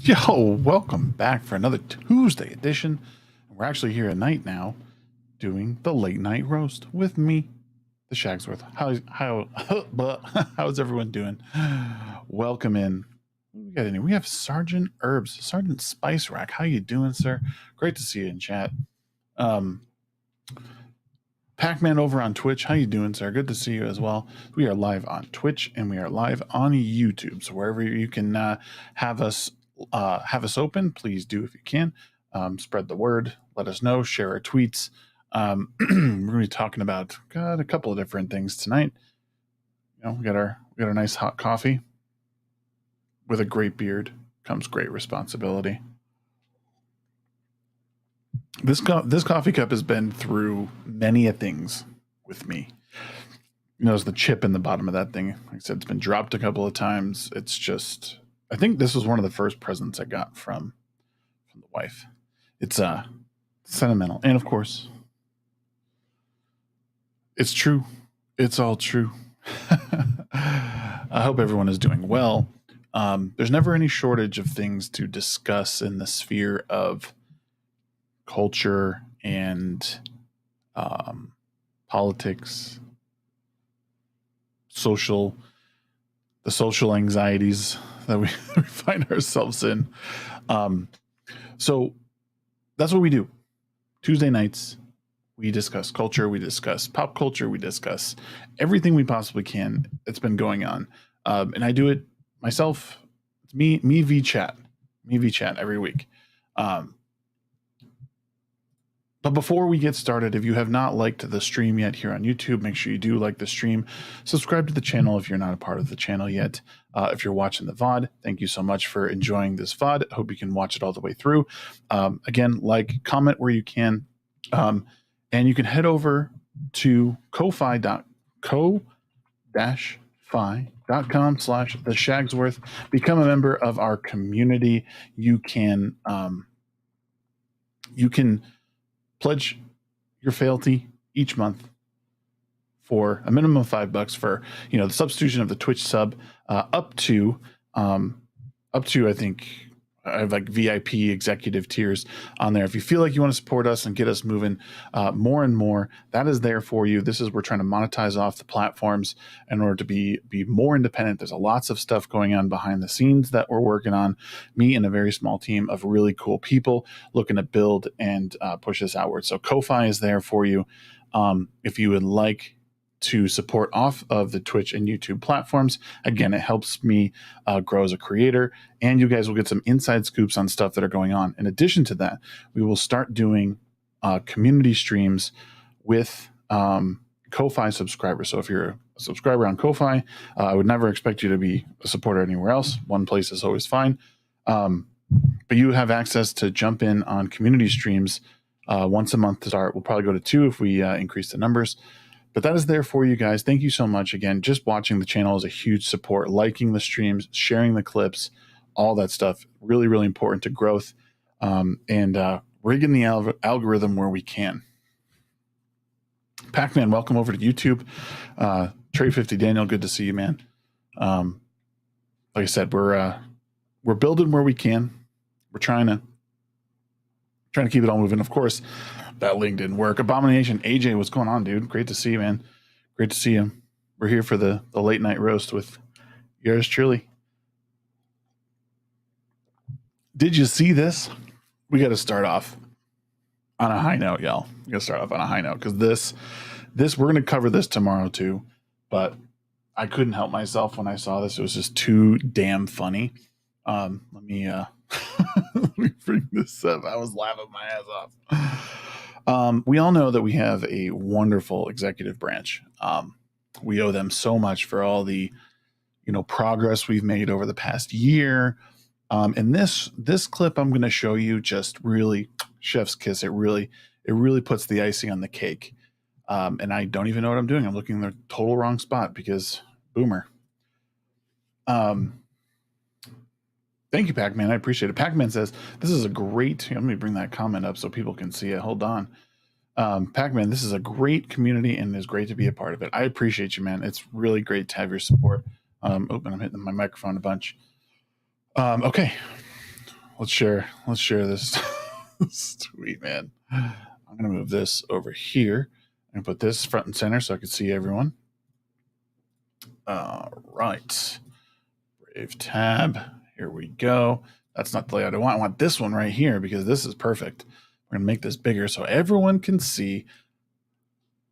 Yo, welcome back for another Tuesday edition. We're actually here at night now doing the late night roast with me, the Shagsworth. How's everyone doing? Welcome in. What we got in here? We have Sergeant Herbs, Sergeant Spice Rack. How you doing, sir? Great to see you in chat. Pac-Man over on Twitch. How you doing, sir? Good to see you as well. We are live on Twitch and we are live on YouTube. So wherever you can have us open, please do if you can. Spread the word. Let us know. Share our tweets. We're going to be talking about a couple of different things tonight. You know, we got our nice hot coffee. With a great beard comes great responsibility. This coffee cup has been through many a things with me. You know, there's the chip in the bottom of that thing. Like I said, it's been dropped a couple of times. It's just, I think this was one of the first presents I got from the wife. It's sentimental, and of course, it's true. It's all true. I hope everyone is doing well. There's never any shortage of things to discuss in the sphere of culture and politics, the social anxieties that we find ourselves in. So that's what we do. Tuesday nights, we discuss culture, we discuss pop culture, we discuss everything we possibly can that's been going on. And I do it myself. It's me v chat every week. But before we get started, if you have not liked the stream yet here on YouTube, make sure you do like the stream. Subscribe to the channel if you're not a part of the channel yet. If you're watching the VOD, thank you so much for enjoying this VOD. I hope you can watch it all the way through. Again, like, comment where you can. And you can head over to ko-fi.com/TheShagsworth. Become a member of our community. You can pledge your fealty each month for a minimum of $5 for, you know, the substitution of the Twitch sub, up to I think I have like VIP executive tiers on there. If you feel like you want to support us and get us moving more and more, that is there for you. This is, we're trying to monetize off the platforms in order to be more independent. There's lots of stuff going on behind the scenes that we're working on. Me and a very small team of really cool people looking to build and push this outward. So Ko-Fi is there for you. If you would like to support off of the Twitch and YouTube platforms, again, it helps me grow as a creator, and you guys will get some inside scoops on stuff that are going on. In addition to that, we will start doing community streams with Ko-Fi subscribers. So if you're a subscriber on Ko-Fi, I would never expect you to be a supporter anywhere else. One place is always fine. But you have access to jump in on community streams once a month to start. We'll probably go to 2 if we increase the numbers. But that is there for you guys. Thank you so much. Again, just watching the channel is a huge support. Liking the streams, sharing the clips, all that stuff, really, really important to growth. And rigging the algorithm where we can. Pac-Man, welcome over to YouTube. Trade 50 Daniel, good to see you, man. Like I said, we're building where we can. We're trying to keep it all moving. Of course, that link didn't work. Abomination AJ, what's going on, dude? Great to see you, man. Great to see you. We're here for the late night roast with yours truly. Did you see this? We got to start off on a high note, y'all. We got to start off on a high note because this we're going to cover this tomorrow too, but I couldn't help myself when I saw this. It was just too damn funny. Let me let me bring this up. I was laughing my ass off. We all know that we have a wonderful executive branch. We owe them so much for all the progress we've made over the past year. And this clip I'm going to show you just really chef's kiss. It really puts the icing on the cake. And I don't even know what I'm doing. I'm looking in the total wrong spot because boomer. Thank you, Pac-Man. I appreciate it. Pac-Man says, this is a great, let me bring that comment up so people can see it. Hold on. Pac-Man, this is a great community and it's great to be a part of it. I appreciate you, man. It's really great to have your support. I'm hitting my microphone a bunch. Okay. Let's share this. Sweet, man. I'm going to move this over here and put this front and center so I can see everyone. All right. Brave tab. Here we go. That's not the layout I want. I want this one right here because this is perfect. We're going to make this bigger so everyone can see.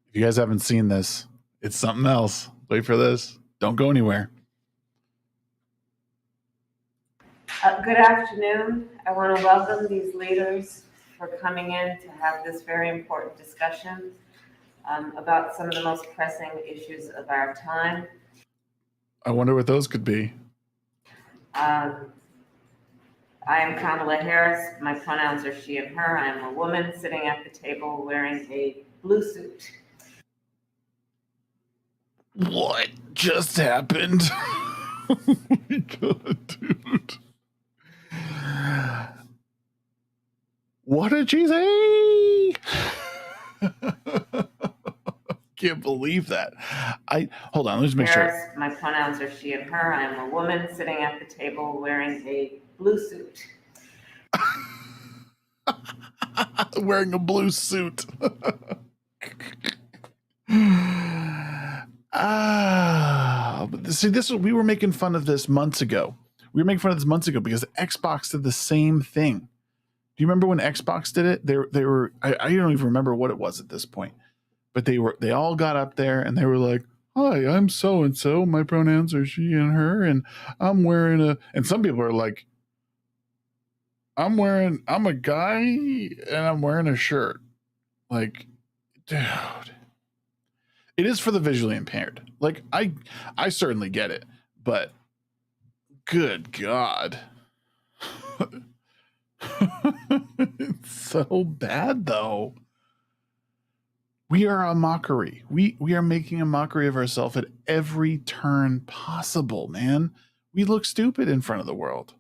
If you guys haven't seen this, it's something else. Wait for this. Don't go anywhere. Good afternoon. I want to welcome these leaders for coming in to have this very important discussion about some of the most pressing issues of our time. I wonder what those could be. I am Kamala Harris. My pronouns are she and her. I am a woman sitting at the table wearing a blue suit. What just happened? Oh my God, dude. What did she say? Can't believe that. Hold on, let's make sure. My pronouns are she and her. I am a woman sitting at the table wearing a blue suit. Wearing a blue suit. But see, we were making fun of this months ago. We were making fun of this months ago because Xbox did the same thing. Do you remember when Xbox did it? They were I don't even remember what it was at this point. But they all got up there and they were like, "Hi, I'm so and so. My pronouns are she and her, and I'm wearing a." And some people are like, I'm a guy and I'm wearing a shirt. Like, dude, it is for the visually impaired. Like, I certainly get it, but good God. It's so bad though. We are a mockery. We are making a mockery of ourselves at every turn possible, man. We look stupid in front of the world.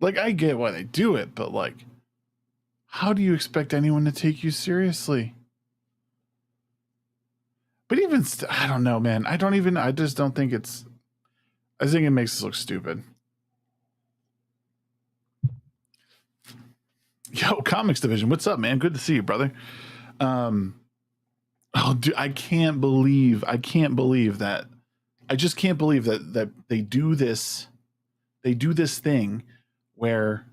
Like, I get why they do it, but like, how do you expect anyone to take you seriously? But even, I don't know, man. I just don't think I think it makes us look stupid. Yo, Comics Division, what's up, man? Good to see you, brother. Oh, dude, I can't believe that. I just can't believe that they do this. They do this thing where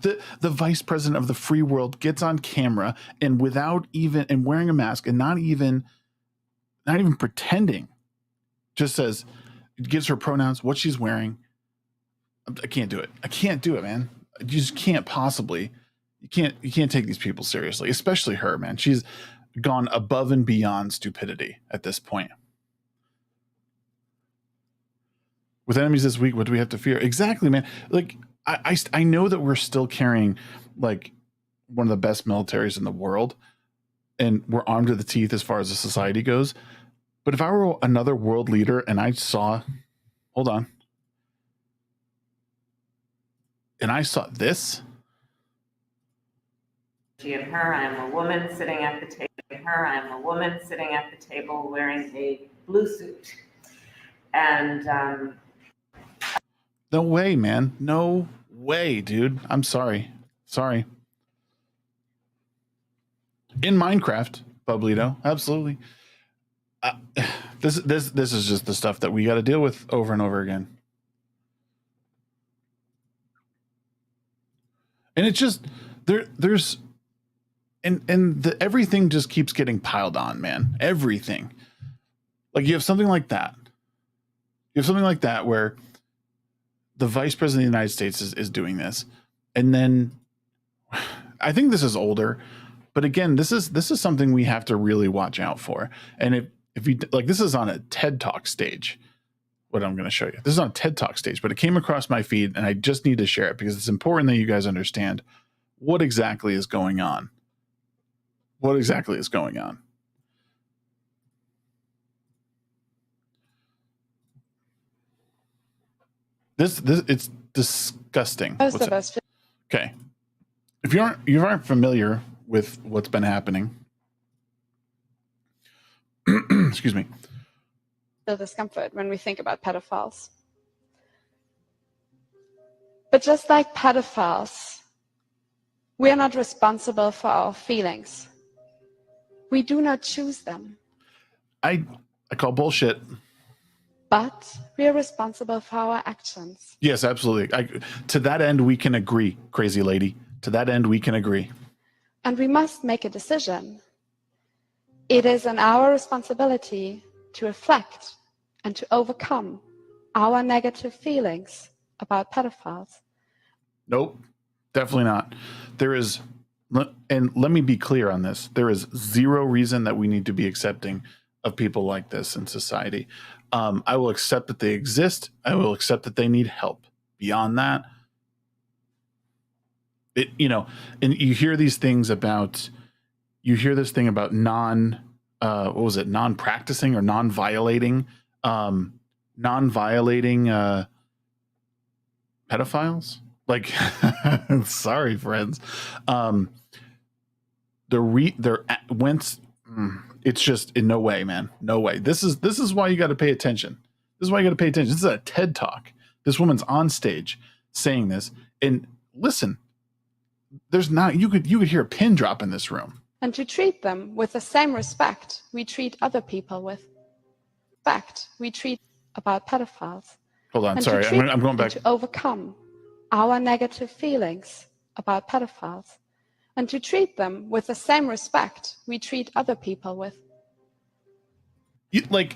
the vice president of the free world gets on camera and without even and wearing a mask and not even pretending, just says, gives her pronouns, what she's wearing. I can't do it. I can't do it, man. You just can't possibly. You can't take these people seriously, especially her, man. She's gone above and beyond stupidity at this point. With enemies this week, what do we have to fear? Exactly, man. Like I know that we're still carrying like one of the best militaries in the world, and we're armed to the teeth as far as the society goes. But if I were another world leader and I saw, hold on, and I saw this. And her, I am a woman sitting at the table. And her, I am a woman sitting at the table wearing a blue suit. And no way, man. No way, dude. I'm sorry. Sorry. In Minecraft, Pablito, absolutely. This is just the stuff that we got to deal with over and over again. And it's just there's everything just keeps getting piled on, man. Everything. Like you have something like that. You have something like that where the vice president of the United States is doing this. And then I think this is older, but again, this is something we have to really watch out for. And if you like, this is on a TED Talk stage, what I'm going to show you. This is on a TED Talk stage, but it came across my feed and I just need to share it because it's important that you guys understand what exactly is going on. What exactly is going on? This it's disgusting. Most of us. Okay. If you aren't familiar with what's been happening, excuse me. Feel discomfort when we think about pedophiles. But just like pedophiles, we are not responsible for our feelings. We do not choose them. I call bullshit. But we are responsible for our actions. Yes, absolutely. To that end, we can agree, crazy lady. To that end, we can agree. And we must make a decision. It is in our responsibility to reflect and to overcome our negative feelings about pedophiles. Nope, definitely not. There is, and let me be clear on this, there is zero reason that we need to be accepting of people like this in society. I will accept that they exist. I will accept that they need help. Beyond that, and you hear these things about, non-practicing or non-violating pedophiles. Like, sorry, friends. It's just in no way, man. No way. This is why you got to pay attention. This is why you got to pay attention. This is a TED Talk. This woman's on stage saying this. And listen, you could hear a pin drop in this room. And to treat them with the same respect we treat other people with. Respect we treat about pedophiles. Hold on, and sorry. I'm going back. To overcome our negative feelings about pedophiles. And to treat them with the same respect we treat other people with. Do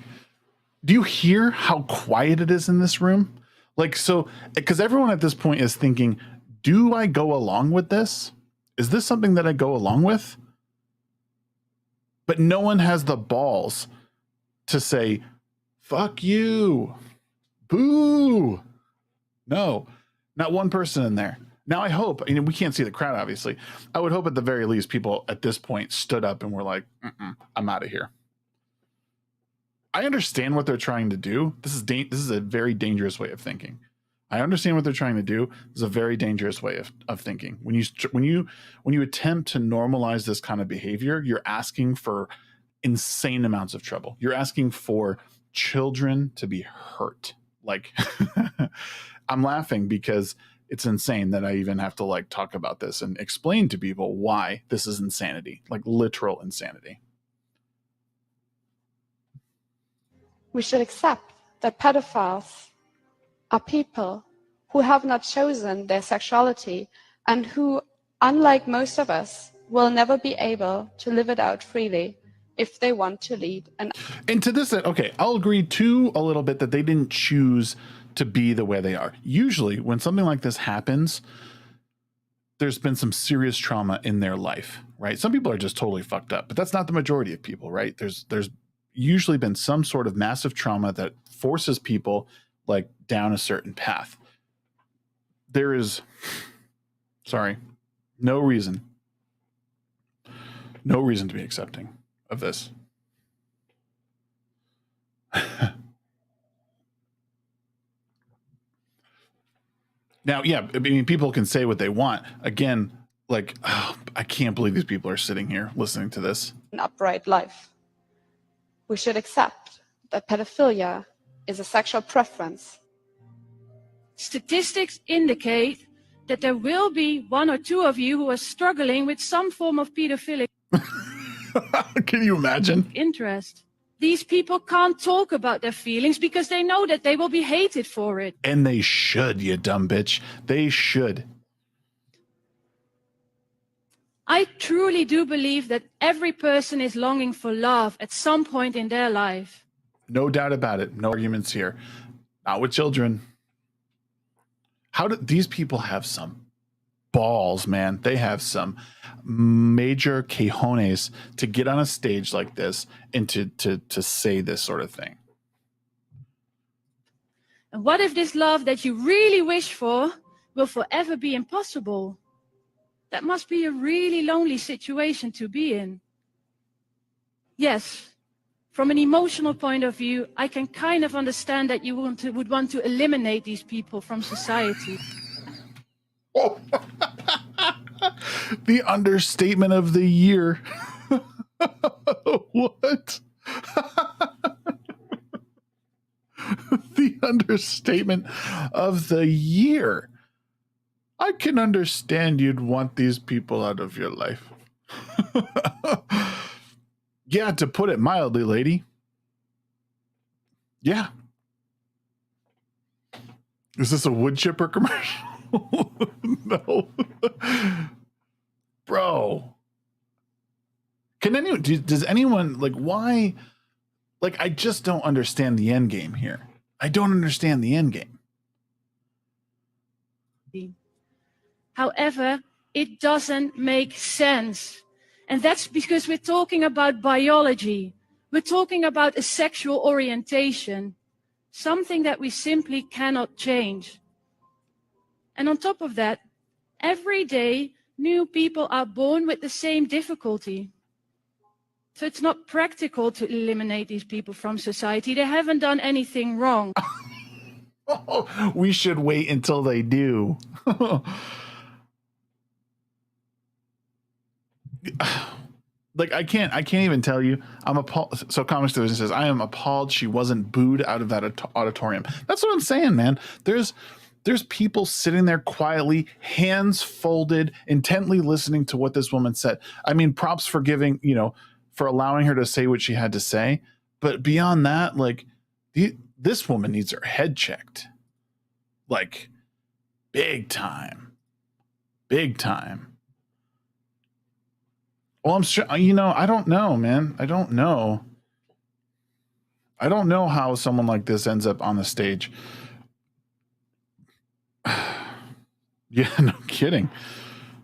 you hear how quiet it is in this room? Because everyone at this point is thinking, do I go along with this? Is this something that I go along with? But no one has the balls to say, fuck you, boo. No, not one person in there. Now, I hope, we can't see the crowd, obviously. I would hope at the very least people at this point stood up and were like, I'm out of here. I understand what they're trying to do. This is a very dangerous way of thinking. I understand what they're trying to do. This is a very dangerous way of thinking. When you attempt to normalize this kind of behavior, you're asking for insane amounts of trouble. You're asking for children to be hurt. Like, I'm laughing because it's insane that I even have to like talk about this and explain to people why this is insanity, like literal insanity. We should accept that pedophiles are people who have not chosen their sexuality and who, unlike most of us, will never be able to live it out freely if they want to lead an. And to this, okay, I'll agree too a little bit that they didn't choose to be the way they are. Usually, when something like this happens, there's been some serious trauma in their life, right? Some people are just totally fucked up, but that's not the majority of people, right? There's usually been some sort of massive trauma that forces people like down a certain path. There is, no reason to be accepting of this. Now, yeah, I mean, people can say what they want. Again, like, I can't believe these people are sitting here listening to this. An upright life. We should accept that pedophilia is a sexual preference. Statistics indicate that there will be 1 or 2 of you who are struggling with some form of pedophilic Can you imagine? interest. These people can't talk about their feelings because they know that they will be hated for it. And they should, you dumb bitch. They should. I truly do believe that every person is longing for love at some point in their life. No doubt about it. No arguments here. Not with children. How do these people have some balls, man? They have some major cojones to get on a stage like this and to say this sort of thing. And what if this love that you really wish for will forever be impossible? That must be a really lonely situation to be in. Yes, from an emotional point of view, I can kind of understand that you would want to eliminate these people from society. Oh. The understatement of the year. What? The understatement of the year. I can understand you'd want these people out of your life. Yeah, to put it mildly, lady. Yeah. Is this a wood chipper commercial? No. Bro. Does anyone, like, why? Like, I just don't understand the end game here. I don't understand the end game. However, it doesn't make sense. And that's because we're talking about biology. We're talking about a sexual orientation, something that we simply cannot change. And on top of that, every day, new people are born with the same difficulty. So it's not practical to eliminate these people from society. They haven't done anything wrong. We should wait until they do. Like, I can't even tell you. I'm appalled. So Comics Division says, I am appalled she wasn't booed out of that auditorium. That's what I'm saying, man. There's people sitting there quietly, hands folded, intently listening to what this woman said. I mean, props for for allowing her to say what she had to say. But beyond that, like, this woman needs her head checked. Like, big time. Big time. Well, I'm sure, I don't know, man. I don't know how someone like this ends up on the stage. Yeah, no kidding.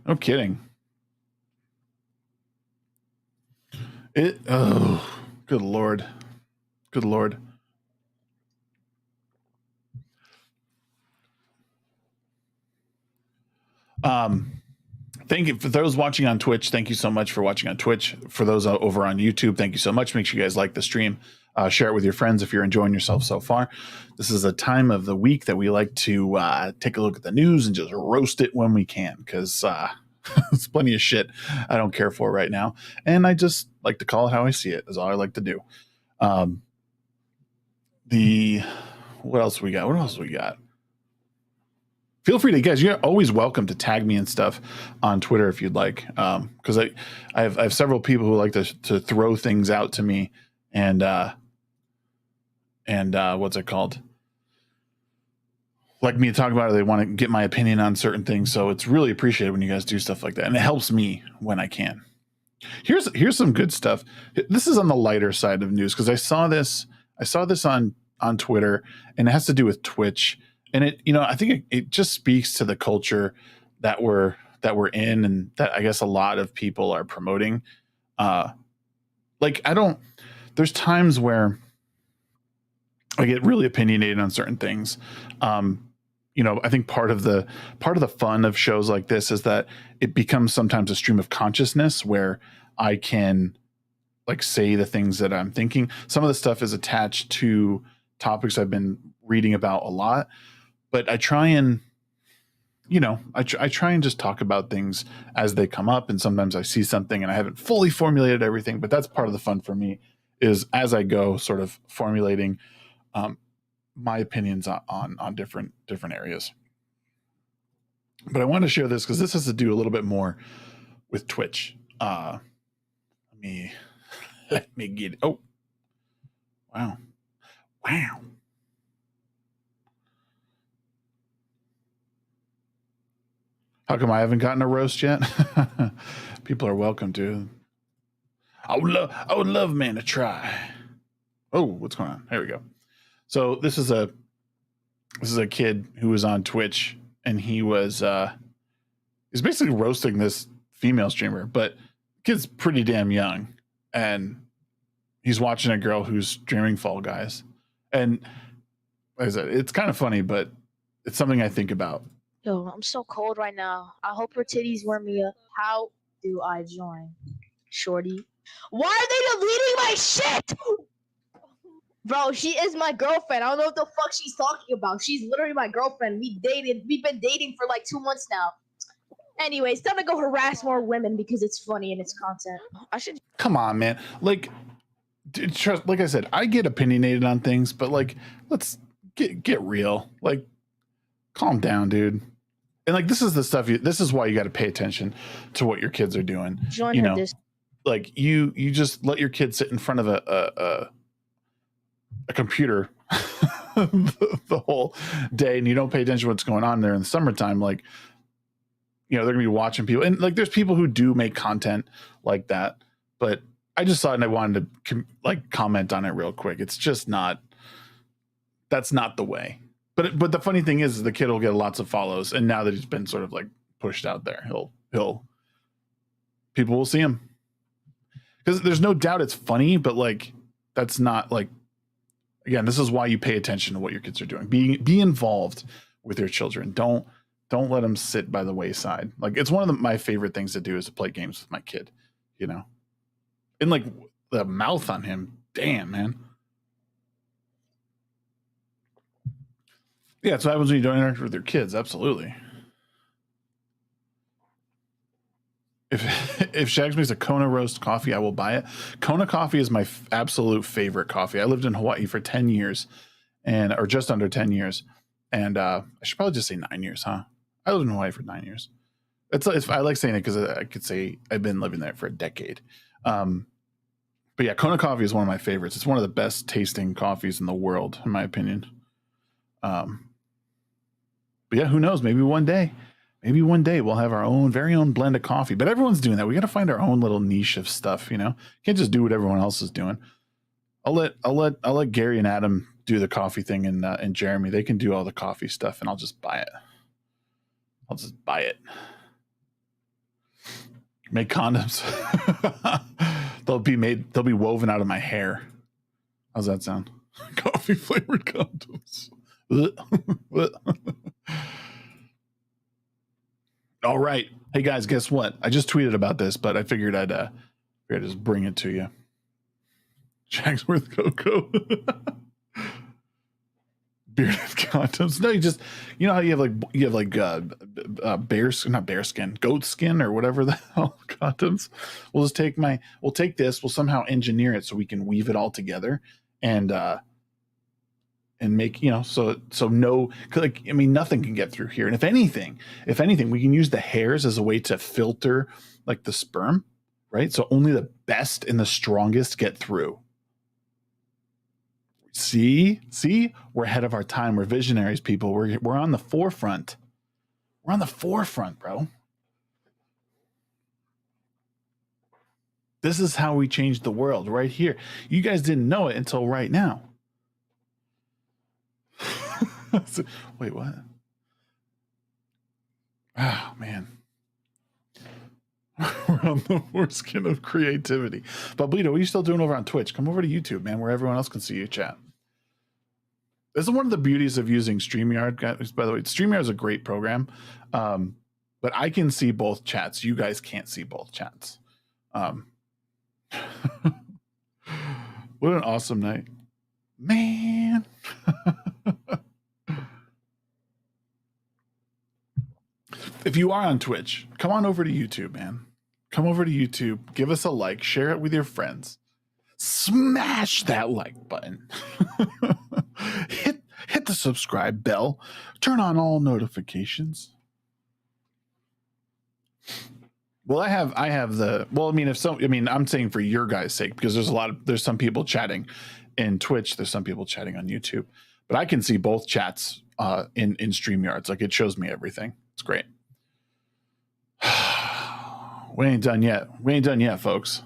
No kidding. Good Lord. Good Lord. Thank you for those watching on Twitch. Thank you so much for watching on Twitch. For those over on YouTube, thank you so much. Make sure you guys like the stream. Share it with your friends if you're enjoying yourself so far. This is a time of the week that we like to take a look at the news and just roast it when we can, because there's plenty of shit I don't care for right now. And I just like to call it how I see it, is all I like to do. What else we got? feel free to, guys, you're always welcome to tag me and stuff on Twitter if you'd like. Because I have several people who like to throw things out to me and what's it called? Like me to talk about it. They want to get my opinion on certain things. So it's really appreciated when you guys do stuff like that. And it helps me when I can. Here's some good stuff. This is on the lighter side of news because I saw this on Twitter, and it has to do with Twitch. And it, I think it just speaks to the culture that we're in, and that I guess a lot of people are promoting. There's times where I get really opinionated on certain things. I think part of the fun of shows like this is that it becomes sometimes a stream of consciousness where I can like say the things that I'm thinking. Some of the stuff is attached to topics I've been reading about a lot, but I try and, I try and just talk about things as they come up. And sometimes I see something and I haven't fully formulated everything, but that's part of the fun for me, is as I go sort of formulating my opinions on different areas. But I want to share this because this has to do a little bit more with Twitch. Let me get it. Oh, wow. How come I haven't gotten a roast yet? People are welcome to. I would love, man, to try. Oh, what's going on? Here we go. So this is a kid who was on Twitch, and he's basically roasting this female streamer, but the kid's pretty damn young, and he's watching a girl who's streaming Fall Guys. And like I said, it's kind of funny, but it's something I think about. Yo, I'm so cold right now. I hope her titties warm me up. How do I join? Shorty. Why are they deleting my shit? Bro, she is my girlfriend. I don't know what the fuck she's talking about. She's literally my girlfriend. We've been dating for like 2 months now. Anyways, time to go harass more women because it's funny and it's content. I should. Come on, man. Like I said, I get opinionated on things, but like, let's get real. Like, calm down, dude. And like, this is the stuff. This is why you got to pay attention to what your kids are doing. Join her this. Like you just let your kid sit in front of a computer the whole day, and you don't pay attention to what's going on there in the summertime. Like, they're gonna be watching people, and like, there's people who do make content like that. But I just thought, and I wanted to comment on it real quick. It's just not. That's not the way. But the funny thing is the kid will get lots of follows, and now that he's been sort of like pushed out there, people will see him, because there's no doubt it's funny, but like, that's not like, again, this is why you pay attention to what your kids are doing. Be involved with your children. Don't let them sit by the wayside. Like, it's one of my favorite things to do is to play games with my kid, and like the mouth on him. Damn, man. Yeah, so what happens when you don't interact with your kids. Absolutely. If Shags makes a Kona roast coffee, I will buy it. Kona coffee is my absolute favorite coffee. I lived in Hawaii for 10 years, or just under 10 years. And I should probably just say 9 years, huh? I lived in Hawaii for 9 years. I like saying it because I could say I've been living there for a decade. But yeah, Kona coffee is one of my favorites. It's one of the best tasting coffees in the world, in my opinion. But yeah, who knows? Maybe one day we'll have our very own blend of coffee. But everyone's doing that. We got to find our own little niche of stuff. Can't just do what everyone else is doing. I'll let Gary and Adam do the coffee thing, and Jeremy, they can do all the coffee stuff, and I'll just buy it. Make condoms. They'll be woven out of my hair. How's that sound? Coffee flavored condoms. All right. Hey guys, guess what? I just tweeted about this, but I figured I'd just bring it to you. Shagsworth Cocoa. Bearded condoms. No, you know how you have goat skin or whatever the hell condoms. We'll take this, we'll somehow engineer it so we can weave it all together and and make, so no, like, I mean, nothing can get through here. And if anything, we can use the hairs as a way to filter like the sperm, right? So only the best and the strongest get through. See, we're ahead of our time. We're visionaries, people. We're on the forefront. We're on the forefront, bro. This is how we changed the world right here. You guys didn't know it until right now. Wait, what? Oh, man. We're on the foreskin of creativity. But Bleedo, what are you still doing over on Twitch? Come over to YouTube, man, where everyone else can see you chat. This is one of the beauties of using StreamYard, guys. By the way, StreamYard is a great program, but I can see both chats. You guys can't see both chats. What an awesome night, man. If you are on Twitch, come on over to YouTube, man. Come over to YouTube, give us a like, share it with your friends. Smash that like button. hit the subscribe bell. Turn on all notifications. Well, I have the, well, I mean, I'm saying for your guys' sake, because there's some people chatting in Twitch, there's some people chatting on YouTube, but I can see both chats in StreamYards. Like, it shows me everything. It's great. We ain't done yet, folks.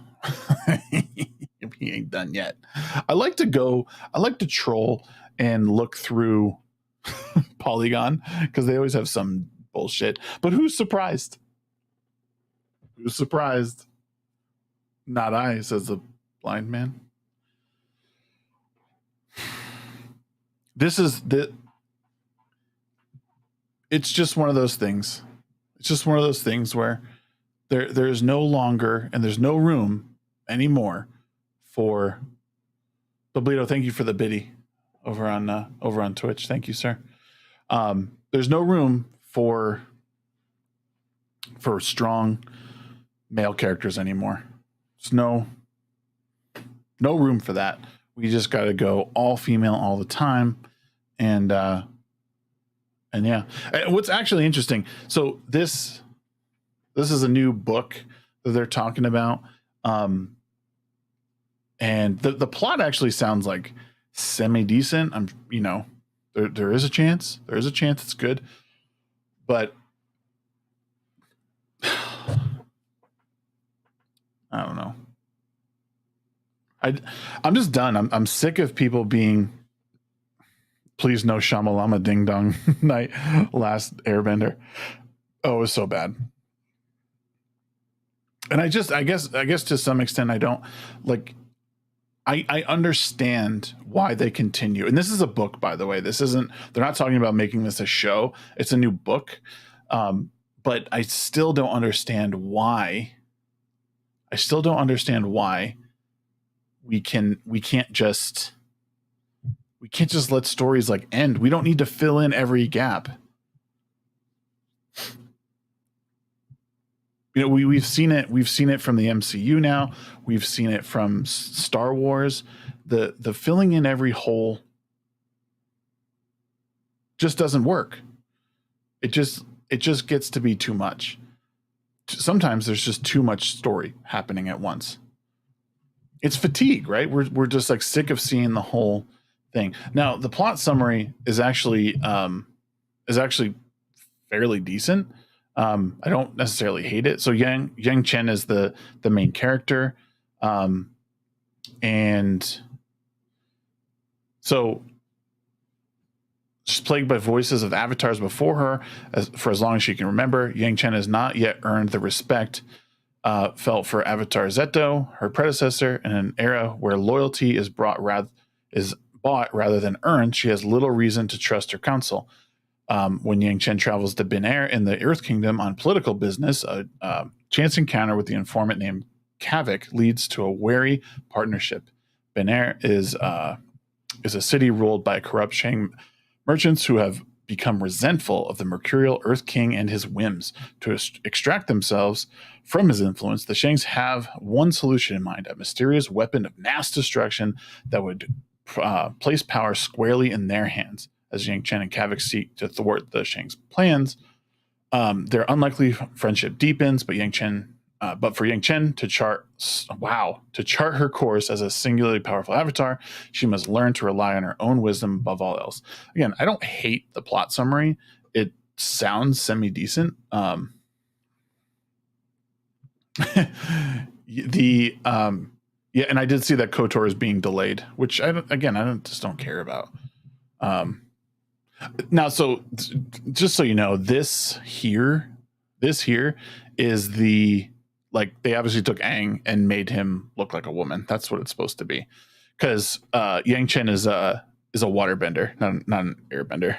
We ain't done yet. I like to troll and look through Polygon because they always have some bullshit. But who's surprised? Who's surprised? Not I, says the blind man. It's just one of those things. It's just one of those things where there's no longer and there's no room anymore for Bleedo. Thank you for the biddy over on Twitch. Thank you, sir. There's no room for strong male characters anymore. There's no room for that. We just got to go all female all the time, and yeah. What's actually interesting? So this is a new book that they're talking about, and the plot actually sounds like semi decent. There is a chance. There is a chance it's good, but I don't know. I'm just done. I'm sick of people being, please no Shamalama Ding Dong Night, Last Airbender. Oh, it was so bad. And I guess to some extent I don't like. I understand why they continue. And this is a book, by the way. They're not talking about making this a show. It's a new book. But I still don't understand why. We can't just let stories like end. We don't need to fill in every gap. We've seen it from the MCU now. We've seen it from Star Wars. The filling in every hole just doesn't work. It just gets to be too much. Sometimes there's just too much story happening at once. It's fatigue, right? We're just like sick of seeing the whole thing. Now, the plot summary is actually fairly decent. I don't necessarily hate it. So Yang Chen is the main character, and so she's plagued by voices of avatars before her for as long as she can remember. Yang Chen has not yet earned the respect felt for Avatar Zeto, her predecessor. In an era where loyalty is bought rather than earned, she has little reason to trust her counsel. When Yang Chen travels to Bin Air in the Earth Kingdom on political business, a chance encounter with the informant named Kavik leads to a wary partnership. Bin Air is a city ruled by corrupt Shang merchants who have become resentful of the mercurial Earth King and his whims. To extract themselves from his influence, the Shangs have one solution in mind: a mysterious weapon of mass destruction that would place power squarely in their hands as Yang Chen and Kavik seek to thwart the Shang's plans. Their unlikely friendship deepens, but for Yang Chen to chart her course as a singularly powerful avatar, she must learn to rely on her own wisdom above all else. Again, I don't hate the plot summary. It sounds semi decent. Yeah, and I did see that KOTOR is being delayed, which just don't care about. Now, so just so you know, this here is the, like, they obviously took Aang and made him look like a woman. That's what it's supposed to be, because Yang Chen is a waterbender, not an airbender.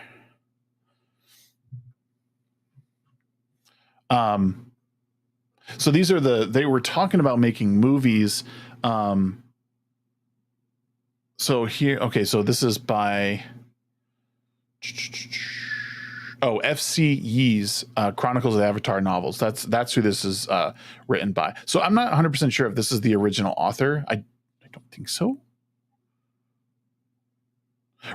So these are they were talking about making movies. So here, okay, so this is by FC Yee's Chronicles of the Avatar novels. That's who this is written by. So I'm not 100% sure if this is the original author. I don't think so.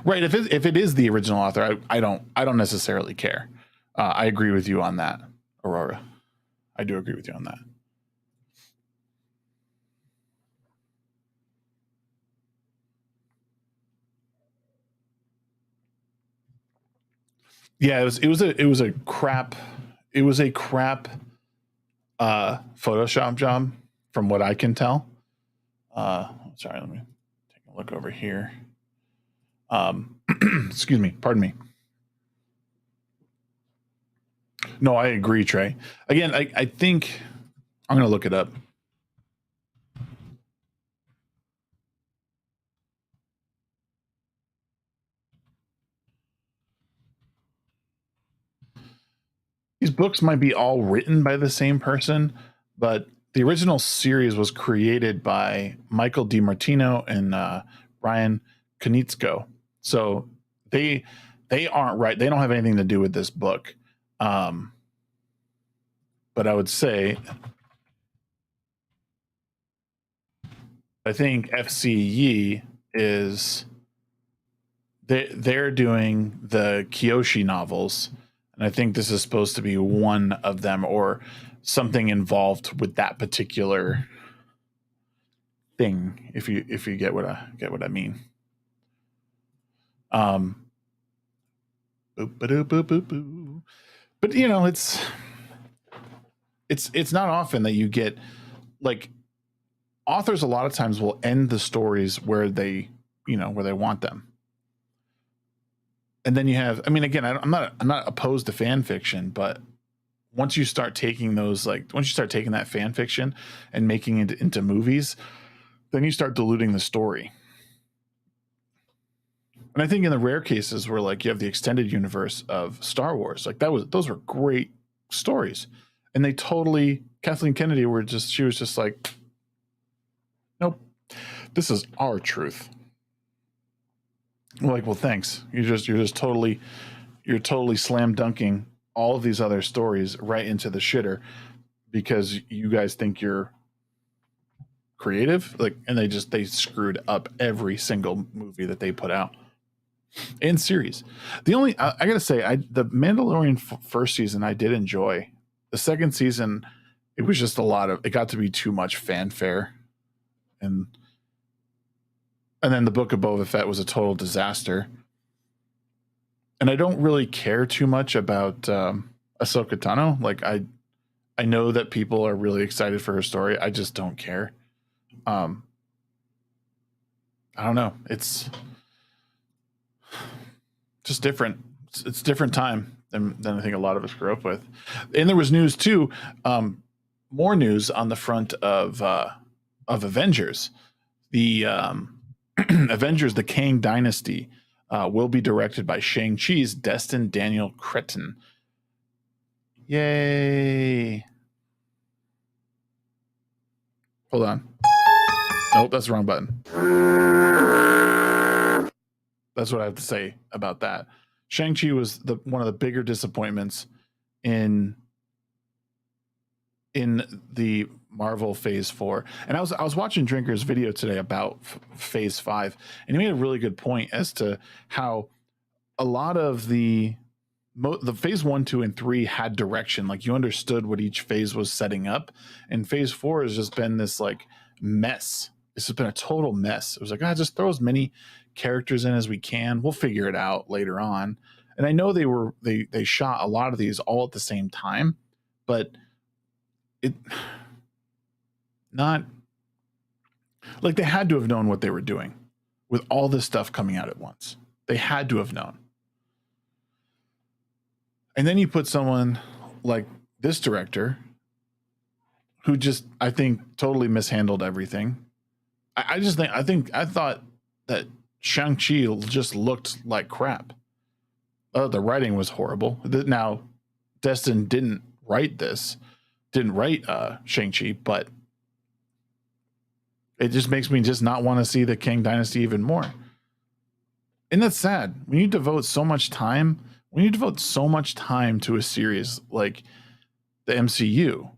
Right, if it is the original author, I don't necessarily care. I agree with you on that, Aurora. I do agree with you on that. Yeah, it was a crap Photoshop job from what I can tell. Sorry, let me take a look over here. Excuse me, pardon me. No, I agree, Trey. Again, I think I'm going to look it up. These books might be all written by the same person, but the original series was created by Michael DiMartino and Brian Konietzko. So they aren't right. They don't have anything to do with this book. But I would say, I think FC Yee is they're doing the Kyoshi novels, and I think this is supposed to be one of them or something involved with that particular thing. If you get what I mean. But you know, it's not often that you get, like, authors a lot of times will end the stories where they want them. And then you have, I mean, again, I'm not opposed to fan fiction, but once you start taking that fan fiction and making it into movies, then you start diluting the story. And I think in the rare cases where, like, you have the extended universe of Star Wars, like those were great stories. And they totally, Kathleen Kennedy she was just like, nope, this is our truth. I'm like, well, thanks. You're totally slam dunking all of these other stories right into the shitter because you guys think you're creative. Like, and they screwed up every single movie that they put out and series. The only, I gotta say, the Mandalorian first season I did enjoy. The second season, it was just it got to be too much fanfare, and then the Book of Boba Fett was a total disaster. And I don't really care too much about Ahsoka Tano. Like, I know that people are really excited for her story. I just don't care. I don't know. It's just different. It's different time than I think a lot of us grew up with. And there was news too. More news on the front of Avengers. The Avengers: The Kang Dynasty will be directed by Shang-Chi's Destin Daniel Cretton. Yay! Hold on. Nope, that's the wrong button. That's what I have to say about that. Shang-Chi was one of the bigger disappointments in in the Marvel Phase 4. And I was watching Drinker's video today about Phase 5, and he made a really good point as to how a lot of the Phase 1, 2, and 3 had direction. Like, you understood what each phase was setting up, and Phase 4 has just been this like mess. This has been a total mess. It was like, just throw as many characters in as we can. We'll figure it out later on. And I know they shot a lot of these all at the same time, but it not like they had to have known what they were doing with all this stuff coming out at once. They had to have known. And then you put someone like this director who just, I think, totally mishandled everything. I thought that Shang-Chi just looked like crap. The writing was horrible. Now, Destin didn't write Shang-Chi, but it just makes me just not want to see the Kang Dynasty even more. And that's sad. When you devote so much time to a series like the MCU,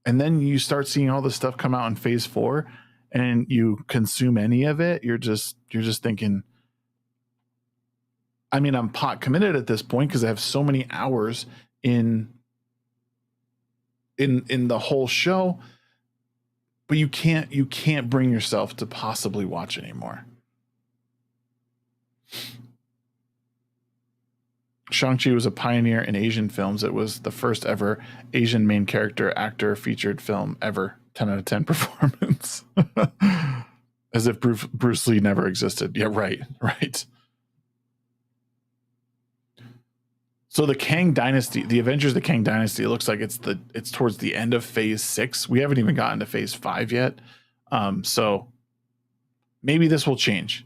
and then you start seeing all this stuff come out in Phase 4, and you consume any of it, you're just thinking, I mean, I'm pot committed at this point because I have so many hours in the whole show, but you can't bring yourself to possibly watch anymore. Shang-Chi was a pioneer in Asian films. It was the first ever Asian main character actor featured film ever. 10 out of 10 performance. As if Bruce Lee never existed. Yeah, right. So the Kang Dynasty, the Avengers, the Kang Dynasty, it looks like it's towards the end of Phase 6. We haven't even gotten to Phase 5 yet. So maybe this will change.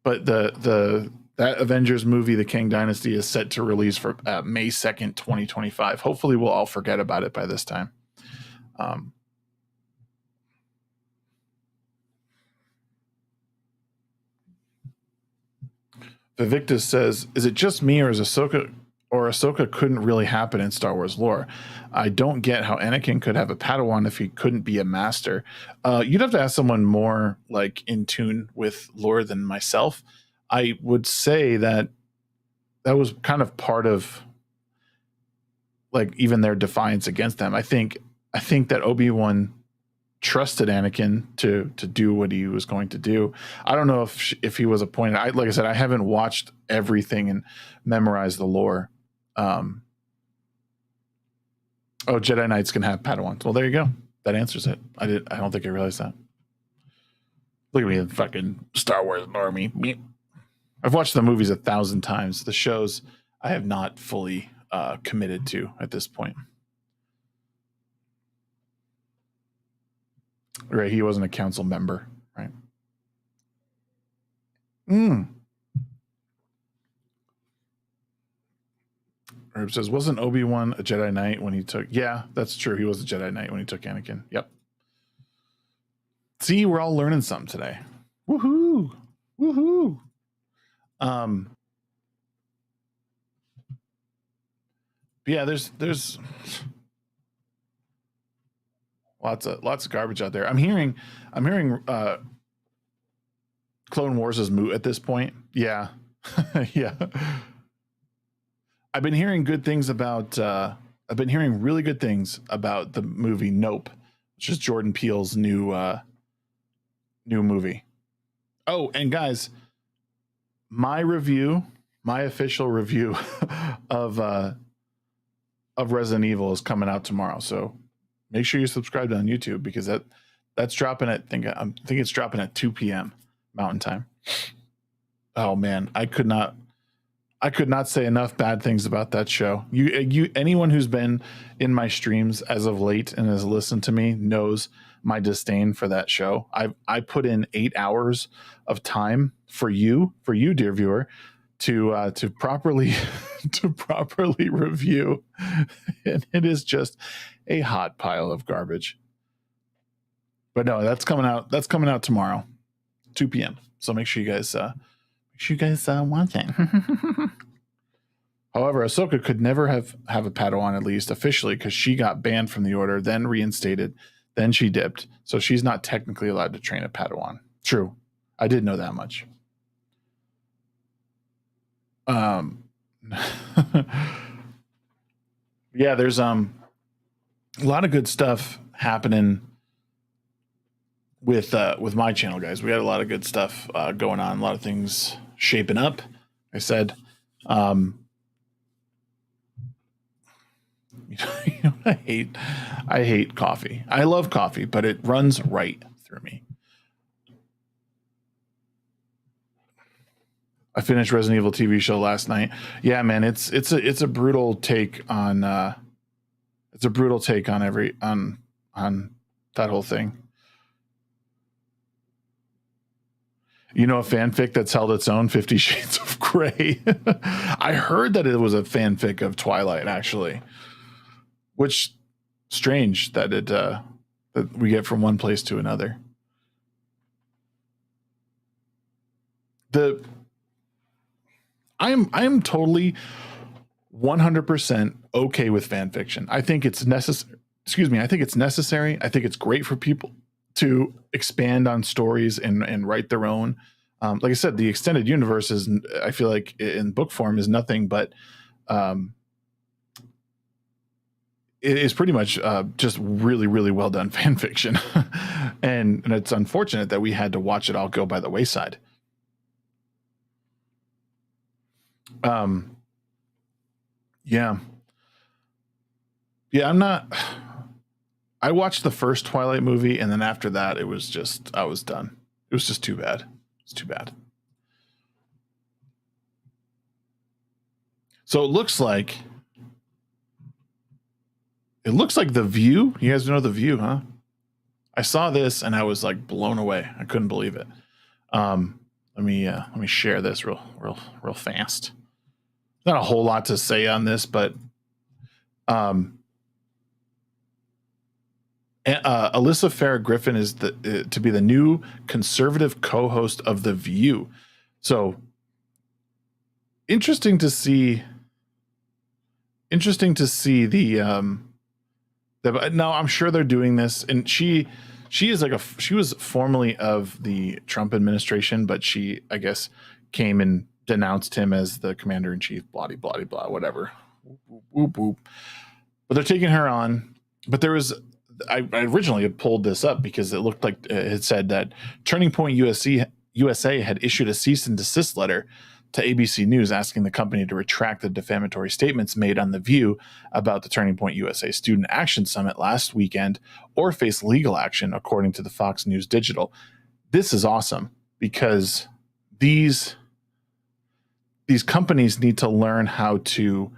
But that Avengers movie, the Kang Dynasty, is set to release for May 2nd, 2025. Hopefully we'll all forget about it by this time. Vivictus says, is it just me, or is Ahsoka couldn't really happen in Star Wars lore? I don't get how Anakin could have a Padawan if he couldn't be a master. You'd have to ask someone more like in tune with lore than myself. I would say that was kind of part of like even their defiance against them. I think that Obi-Wan trusted Anakin to do what he was going to do. I don't know if he was appointed. Like I said, I haven't watched everything and memorized the lore. Jedi Knights can have Padawans. Well, there you go. That answers it. I don't think I realized that. Look at me, the fucking Star Wars normie. I've watched the movies 1,000 times. The shows I have not fully committed to at this point. Right, he wasn't a council member, right? Herb says, wasn't Obi-Wan a Jedi Knight when he took... Yeah, that's true. He was a Jedi Knight when he took Anakin. Yep. See, we're all learning something today. Woohoo! Yeah, there's lots of garbage out there. I'm hearing Clone Wars is moot at this point. Yeah. Yeah. I've been hearing really good things about the movie Nope, which is Jordan Peele's new movie. Oh, and guys, my official review of Resident Evil is coming out tomorrow. So make sure you subscribe on YouTube because that's dropping at I think it's dropping at 2 p.m. Mountain Time. Oh man, I could not say enough bad things about that show. Anyone who's been in my streams as of late and has listened to me knows my disdain for that show. I put in 8 hours of time for you, dear viewer, to properly review, and it is just a hot pile of garbage. But no, that's coming out tomorrow, 2 p.m. So make sure you guys watch it. However, Ahsoka could never have a Padawan, at least officially, because she got banned from the order, then reinstated, then she dipped. So she's not technically allowed to train a Padawan. True. I did know that much. Yeah, there's a lot of good stuff happening with my channel, guys. We got a lot of good stuff going on, a lot of things shaping up. I said, you know, I hate coffee. I love coffee, but it runs right through me. I finished Resident Evil TV show last night. Yeah, man, it's a brutal take on that whole thing. You know, a fanfic that's held its own, 50 Shades of Grey. I heard that it was a fanfic of Twilight, actually, which strange that that we get from one place to another. I am totally 100% okay with fan fiction. I think it's necessary. Excuse me. I think it's necessary. I think it's great for people to expand on stories and write their own. Like I said, the extended universe is, I feel like in book form, is nothing but it is pretty much just really, really well done fan fiction. and it's unfortunate that we had to watch it all go by the wayside. Yeah, I watched the first Twilight movie, and then after that, it was just, I was done. It was just too bad. It's too bad. So it looks like The View. You guys know The View, huh? I saw this and I was like blown away. I couldn't believe it. Let me share this real fast. Not a whole lot to say on this, but Alyssa Farah Griffin is to be the new conservative co-host of The View. So interesting to see the now I'm sure they're doing this, and she is like she was formerly of the Trump administration, but she, I guess, came and denounced him as the commander-in-chief, blah blah blah, whatever. Whoop whoop. But they're taking her on. But there was, I originally had pulled this up because it looked like it had said that Turning Point USA had issued a cease and desist letter to ABC News asking the company to retract the defamatory statements made on The View about the Turning Point USA Student Action Summit last weekend or face legal action, according to the Fox News Digital. This is awesome because these companies need to learn how to.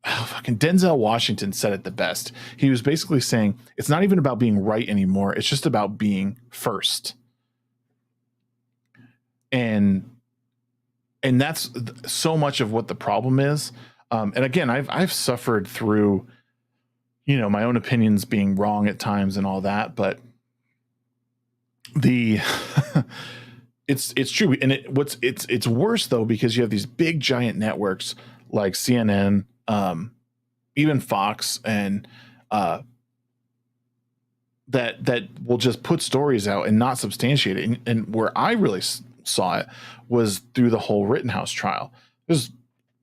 Fucking Denzel Washington said it the best. He was basically saying it's not even about being right anymore. It's just about being first. And that's so much of what the problem is. And again, I've suffered through, you know, my own opinions being wrong at times and all that, but it's true. And it's worse though, because you have these big giant networks like CNN, even Fox, and that will just put stories out and not substantiate it. And where I really saw it was through the whole Rittenhouse trial. Just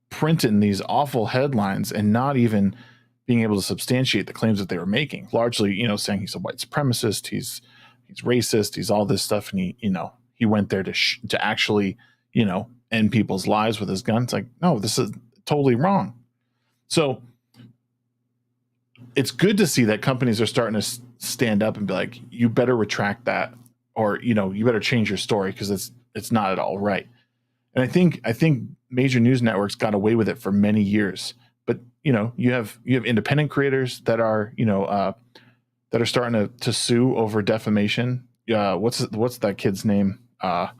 printing these awful headlines and not even being able to substantiate the claims that they were making. Largely, you know, saying he's a white supremacist, he's racist, he's all this stuff, and he went there to actually, you know, end people's lives with his gun. It's like, no, this is totally wrong. So it's good to see that companies are starting to stand up and be like, you better retract that, or, you know, you better change your story because it's not at all right. And I think major news networks got away with it for many years. But, you know, you have independent creators that are, you know, that are starting to sue over defamation. What's that kid's name? The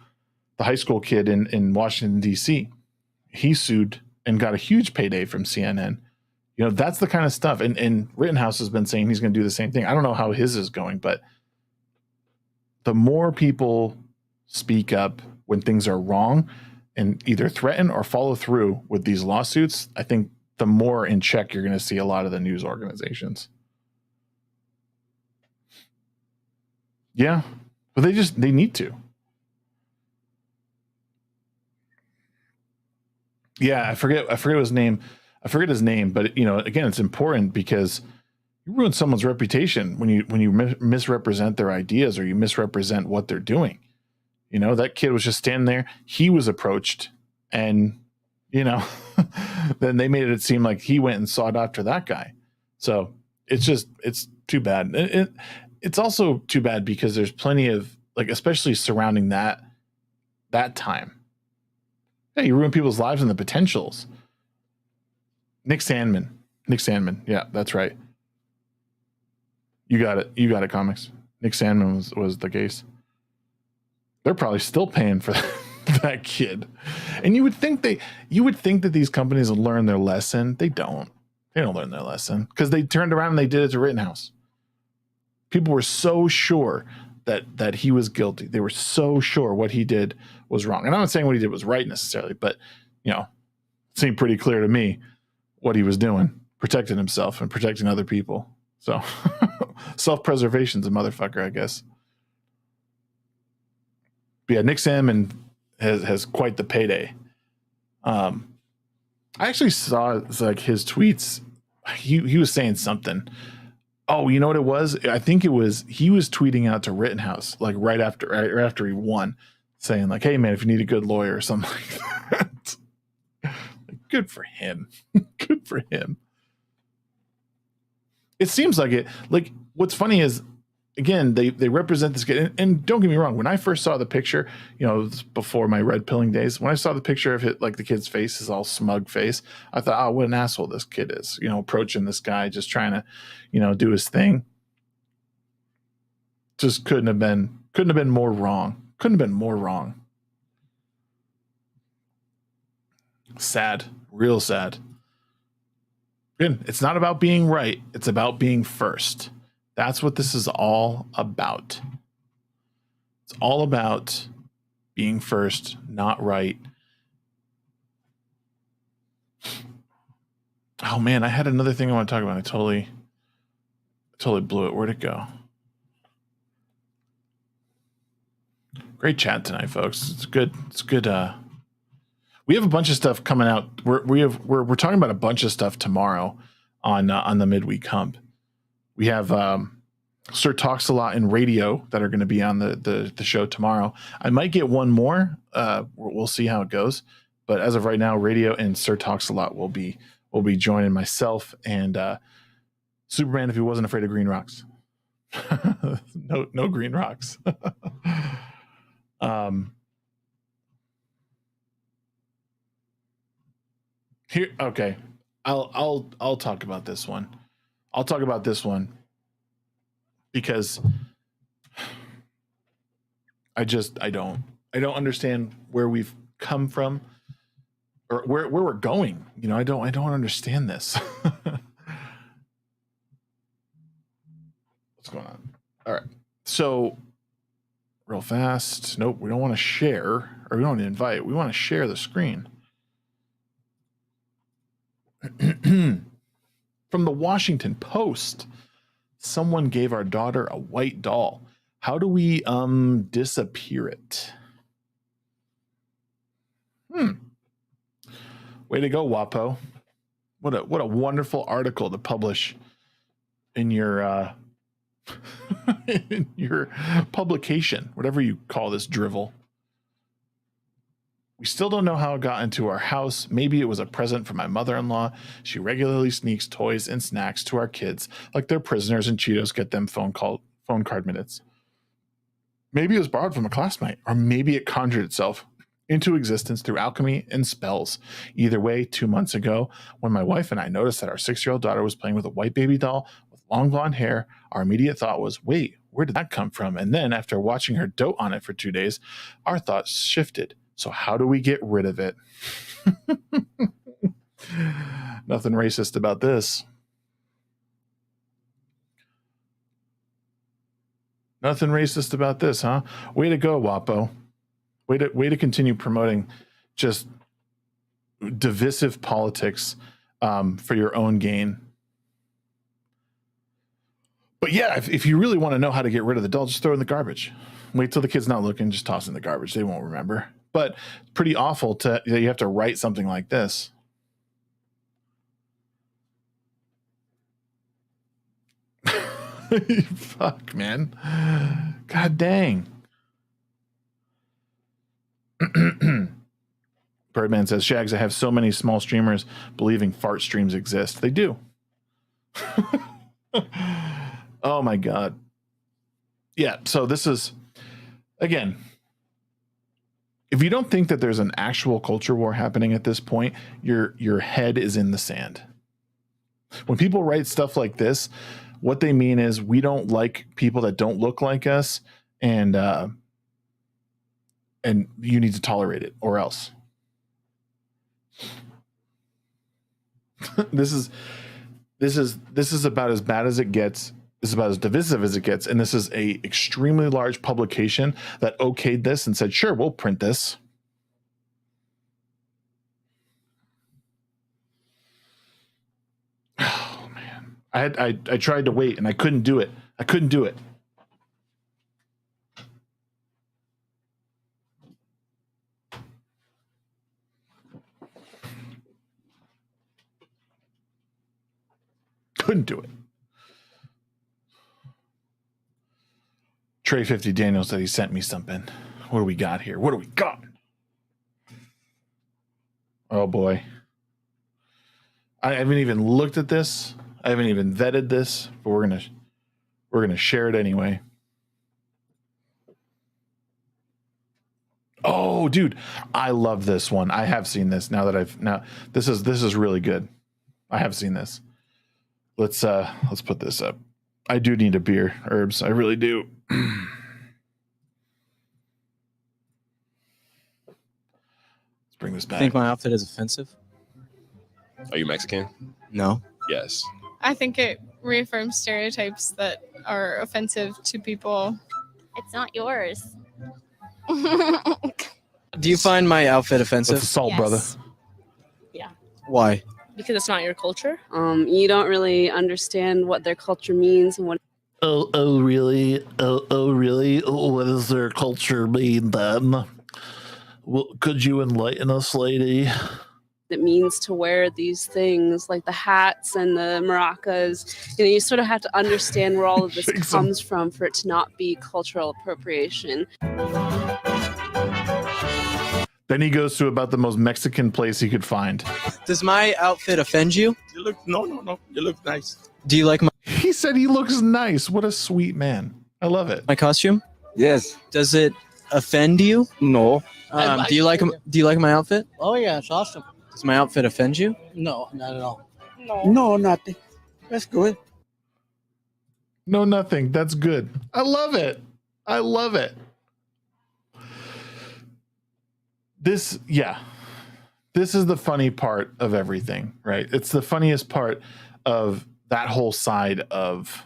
high school kid in Washington, D.C. He sued and got a huge payday from CNN. You know, that's the kind of stuff. And Rittenhouse has been saying he's going to do the same thing. I don't know how his is going, but the more people speak up when things are wrong, and either threaten or follow through with these lawsuits, I think the more in check you're going to see a lot of the news organizations. Yeah, but they need to. Yeah, I forget his name. I forget his name, but again, it's important because you ruin someone's reputation when you misrepresent their ideas or you misrepresent what they're doing. That kid was just standing there. He was approached, and then they made it seem like he went and sought after that guy. So it's too bad. It's also too bad because there's plenty of, like, especially surrounding that time. Yeah, you ruin people's lives and the potentials. Nick Sandman. Yeah, that's right. You got it, comics. Nick Sandman was the case. They're probably still paying for that kid. And you would think that these companies would learn their lesson. They don't. They don't learn their lesson because they turned around and they did it to Rittenhouse. People were so sure that he was guilty. They were so sure what he did was wrong. And I'm not saying what he did was right necessarily, but it seemed pretty clear to me what he was doing, protecting himself and protecting other people. So self-preservation's a motherfucker, I guess. But yeah, Nick Salmon has quite the payday. I actually saw like his tweets. He was saying something. Oh, you know what it was? I think it was he was tweeting out to Rittenhouse like right after he won, saying like, "Hey man, if you need a good lawyer or something like that." Good for him. Good for him. It seems like it. Like, what's funny is, again, they represent this kid. And don't get me wrong, when I first saw the picture, before my red pilling days, when I saw the picture of it, like the kid's face, his all smug face, I thought, oh, what an asshole this kid is, approaching this guy, just trying to, do his thing. Just couldn't have been more wrong. Couldn't have been more wrong. Sad. Real sad. Again, it's not about being right. It's about being first. That's what this is all about. It's all about being first, not right. Oh man, I had another thing I want to talk about. I totally blew it. Where'd it go? Great chat tonight, folks. It's good. It's good. We have a bunch of stuff coming out. We're talking about a bunch of stuff tomorrow on the midweek hump. We have Sir Talks a Lot in radio that are going to be on the show tomorrow. I might get one more. We'll see how it goes. But as of right now, radio and Sir Talks a Lot will be joining myself and Superman if he wasn't afraid of green rocks. No green rocks. Here, okay. I'll talk about this one. I'll talk about this one because I don't understand where we've come from or where we're going. I don't understand this. What's going on? All right. So real fast. Nope. We don't want to share or we don't want to invite. We want to share the screen. From the Washington Post, someone gave our daughter a white doll. How do we disappear it? Way to go, WAPO. What a wonderful article to publish in your in your publication, whatever you call this drivel. We still don't know how it got into our house. Maybe it was a present from my mother-in-law. She regularly sneaks toys and snacks to our kids, like they're prisoners and Cheetos get them phone card minutes. Maybe it was borrowed from a classmate, or maybe it conjured itself into existence through alchemy and spells. Either way, 2 months ago, when my wife and I noticed that our 6-year-old daughter was playing with a white baby doll with long blonde hair, our immediate thought was, wait, where did that come from? And then after watching her dote on it for 2 days, our thoughts shifted. So how do we get rid of it? Nothing racist about this. Nothing racist about this, huh? Way to go, WAPO. Way to continue promoting just divisive politics for your own gain. But yeah, if you really want to know how to get rid of the doll, just throw it in the garbage. Wait till the kid's not looking, just toss it in the garbage. They won't remember. But it's pretty awful that you have to write something like this. Fuck, man. God dang. Birdman says, Shags, I have so many small streamers believing fart streams exist. They do. Oh my God. Yeah, so this is, again, if you don't think that there's an actual culture war happening at this point, your head is in the sand. When people write stuff like this, what they mean is we don't like people that don't look like us, and you need to tolerate it or else. This is about as bad as it gets. This is about as divisive as it gets, and this is a extremely large publication that okayed this and said, "Sure, we'll print this." Oh man, I tried to wait and I couldn't do it. I couldn't do it. Couldn't do it. Trey 50 Daniel said he sent me something. What do we got here? What do we got? Oh boy. I haven't even looked at this. I haven't even vetted this, but we're gonna share it anyway. Oh, dude, I love this one. I have seen this this is really good. I have seen this. Let's put this up. I do need a beer, Herbs. I really do. Let's bring this back. I think my outfit is offensive. Are you Mexican? No. Yes. I think it reaffirms stereotypes that are offensive to people. It's not yours. Do you find my outfit offensive? That's assault, Yes. brother. Yeah. Why? Because it's not your culture. You don't really understand what their culture means and what Oh, really? Oh, really? What does their culture mean then? Well, could you enlighten us, lady? it means to wear these things like the hats and the maracas. You sort of have to understand where all of this comes from for it to not be cultural appropriation. Then he goes to about the most Mexican place he could find. Does my outfit offend you? You look no. You look nice. Do you like He said he looks nice. What a sweet man. I love it. my costume? Yes. Does it offend you? No. Do you like my outfit? Oh yeah, it's awesome. Does my outfit offend you? No, not at all. No, nothing. That's good. No, nothing. That's good. I love it. I love it. This is the funny part of everything, right? It's the funniest part of that whole side of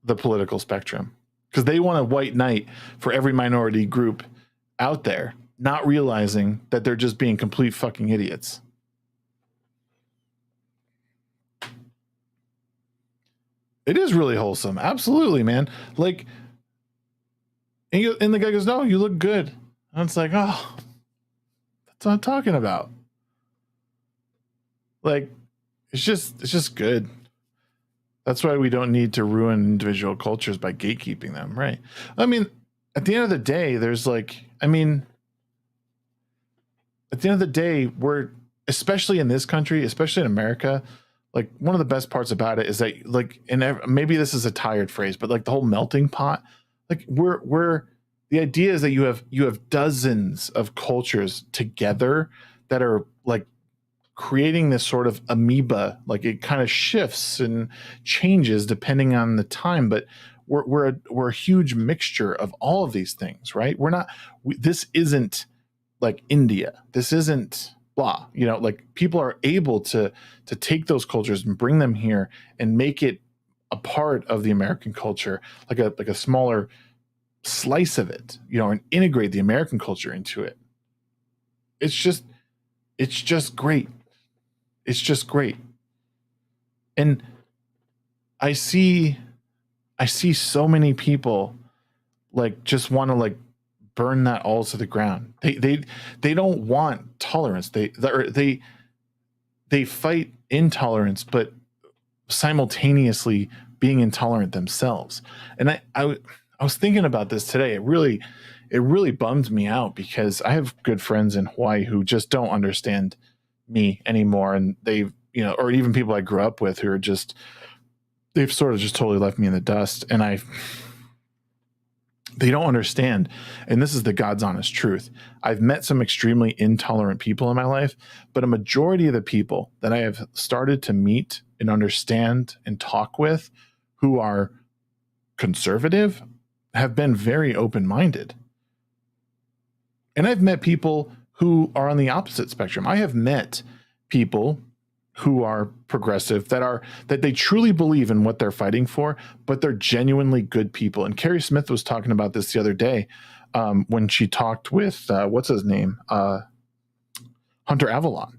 the political spectrum, because they want a white knight for every minority group out there, not realizing that they're just being complete fucking idiots. It is really wholesome. Absolutely, man. Like, and the guy goes, "No, you look good." And it's like, oh, that's what I'm talking about. Like, it's just good. That's why we don't need to ruin individual cultures by gatekeeping them, right? I mean, at the end of the day, there's like, I mean, at the end of the day, we're, especially in this country, especially in America, like one of the best parts about it is that, like, maybe this is a tired phrase, but like the whole melting pot, like we're the idea is that you have dozens of cultures together that are like creating this sort of amoeba. Like it kind of shifts and changes depending on the time, but we're a huge mixture of all of these things, right? This isn't like India. This isn't blah. Like people are able to take those cultures and bring them here and make it a part of the American culture, like a smaller slice of it, and integrate the American culture into it. it's just great. It's just great. And I see so many people like just want to like burn that all to the ground. They don't want tolerance. They fight intolerance, but simultaneously being intolerant themselves. And I was thinking about this today. It really bummed me out because I have good friends in Hawaii who just don't understand me anymore, and they've, you know, or even people I grew up with who are just, they've sort of just totally left me in the dust, and they don't understand. And this is the God's honest truth. I've met some extremely intolerant people in my life, but a majority of the people that I have started to meet and understand and talk with who are conservative have been very open-minded. And I've met people who are on the opposite spectrum. I have met people who are progressive that they truly believe in what they're fighting for, but they're genuinely good people. And Carrie Smith was talking about this the other day when she talked with what's his name, Hunter Avalon.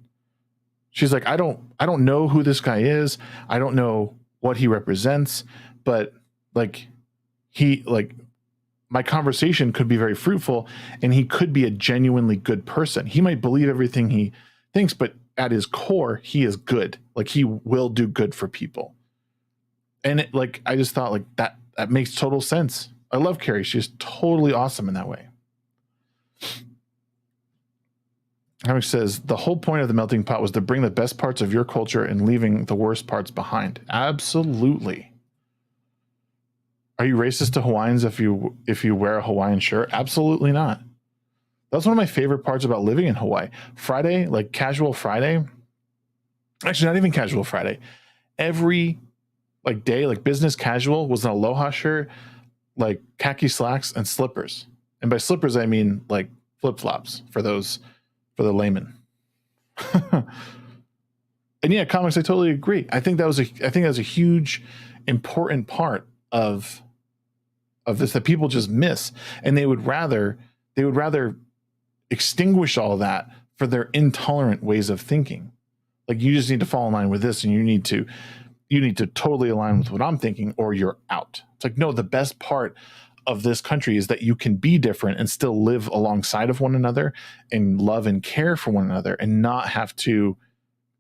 She's like, I don't know who this guy is. I don't know what he represents, but like my conversation could be very fruitful, and he could be a genuinely good person. He might believe everything he thinks, but at his core, he is good. Like, he will do good for people. And I just thought like that makes total sense. I love Carrie. She's totally awesome in that way. Alex says, the whole point of the melting pot was to bring the best parts of your culture and leaving the worst parts behind. Absolutely. Are you racist to Hawaiians if you wear a Hawaiian shirt? Absolutely not. That's one of my favorite parts about living in Hawaii. Friday, like casual Friday, actually not even casual Friday, every like day, like business casual was an aloha shirt, like khaki slacks and slippers. And by slippers, I mean like flip-flops for the layman. And yeah, comics, I totally agree. I think that was a huge, important part of this that people just miss. And they would rather extinguish all that for their intolerant ways of thinking. Like, you just need to fall in line with this, and you need to totally align with what I'm thinking, or you're out. It's like, no, the best part of this country is that you can be different and still live alongside of one another and love and care for one another and not have to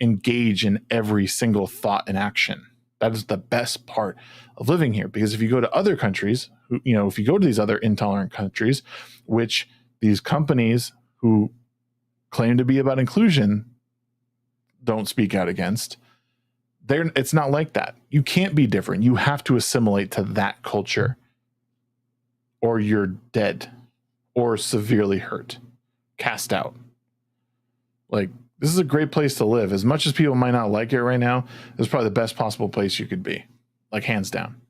engage in every single thought and action. That is the best part of living here. Because if you go to other countries, if you go to these other intolerant countries, which these companies who claim to be about inclusion don't speak out against, it's not like that. You can't be different. You have to assimilate to that culture, or you're dead or severely hurt, cast out. Like, this is a great place to live. As much as people might not like it right now, it's probably the best possible place you could be, like, hands down.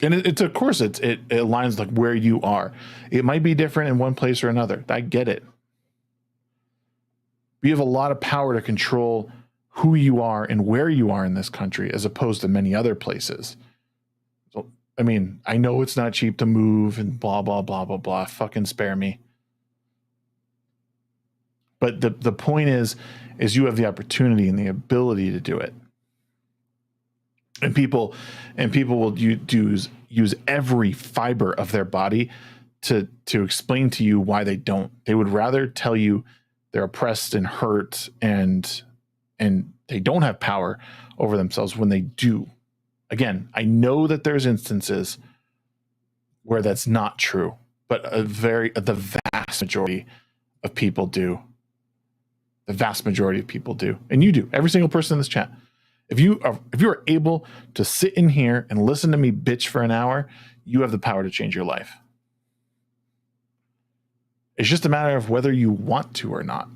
And it aligns like where you are. It might be different in one place or another. I get it. You have a lot of power to control who you are and where you are in this country, as opposed to many other places. So, I mean, I know it's not cheap to move and blah, blah, blah, blah, blah. Fucking spare me. But the point is you have the opportunity and the ability to do it. And people will use every fiber of their body to explain to you why they don't. They would rather tell you they're oppressed and hurt and they don't have power over themselves when they do. Again, I know that there's instances where that's not true, but the vast majority of people do. The vast majority of people do. And you do. Every single person in this chat. If you are able to sit in here and listen to me bitch for an hour, you have the power to change your life. It's just a matter of whether you want to or not.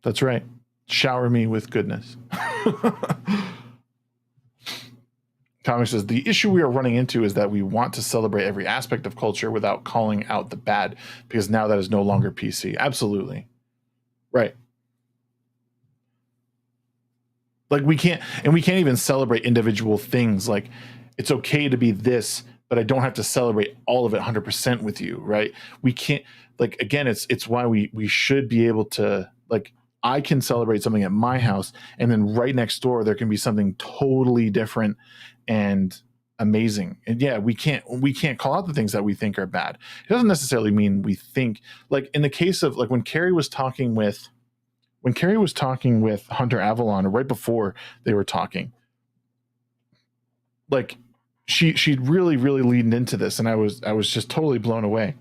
That's right. Shower me with goodness. Comic says, the issue we are running into is that we want to celebrate every aspect of culture without calling out the bad, because now that is no longer PC. Absolutely. Right. Like, we can't even celebrate individual things. Like, it's okay to be this, but I don't have to celebrate all of it 100% with you, right? We can't, like, again, it's why we should be able to, like, I can celebrate something at my house, and then right next door there can be something totally different and amazing. And yeah, we can't call out the things that we think are bad. It doesn't necessarily mean we think, like in the case of, like, when Carrie was talking with Hunter Avalon, or right before they were talking, like she'd really leaned into this, and I was just totally blown away.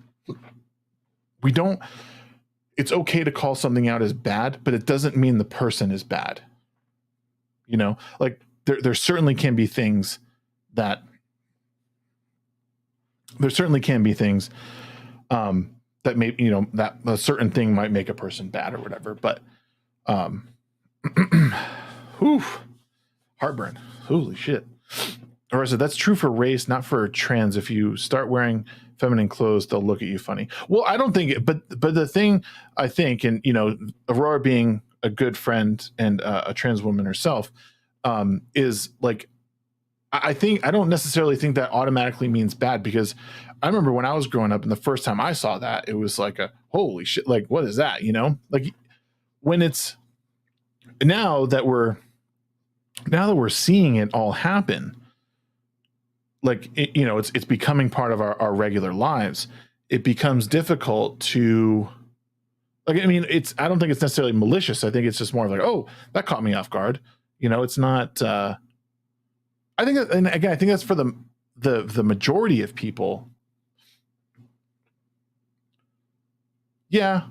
It's okay to call something out as bad, but it doesn't mean the person is bad. You know, like there certainly can be things that that may, you know, that a certain thing might make a person bad or whatever, but whew, heartburn. Holy shit. Or is it, that's true for race, not for trans. If you start wearing feminine clothes, they'll look at you funny. Well, I don't think it, but the thing I think, and you know, Aurora being a good friend and a trans woman herself, is like, I don't necessarily think that automatically means bad, because I remember when I was growing up and the first time I saw that, it was like a holy shit, like what is that? You know, like when it's now that we're seeing it all happen, like you know, it's becoming part of our regular lives. It becomes difficult to, like, I mean, I don't think it's necessarily malicious. I think it's just more of like, oh, that caught me off guard. You know, it's not. I think, and again, I think that's for the majority of people. Yeah,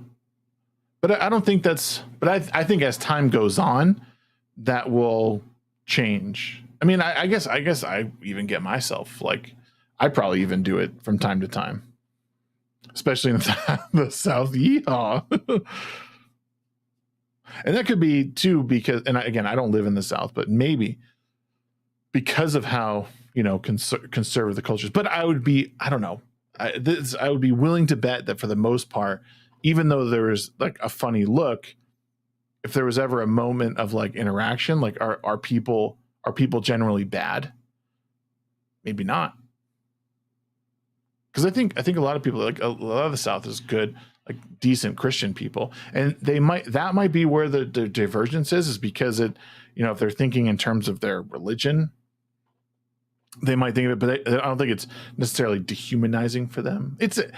but I don't think that's. But I think as time goes on, that will change. I mean, I guess I even get myself, like, I probably even do it from time to time, especially in the South. Yeehaw. And that could be too, because, and again, I don't live in the South, but maybe because of how, you know, conservative the culture is. But I would be, I don't know, I would be willing to bet that for the most part, even though there is like a funny look, if there was ever a moment of like interaction, like are people generally bad? Maybe not. Because I think a lot of people, like a lot of the South is good, like decent Christian people, and that might be where the divergence is because it, you know, if they're thinking in terms of their religion, they might think of it, but I don't think it's necessarily dehumanizing for them. It's a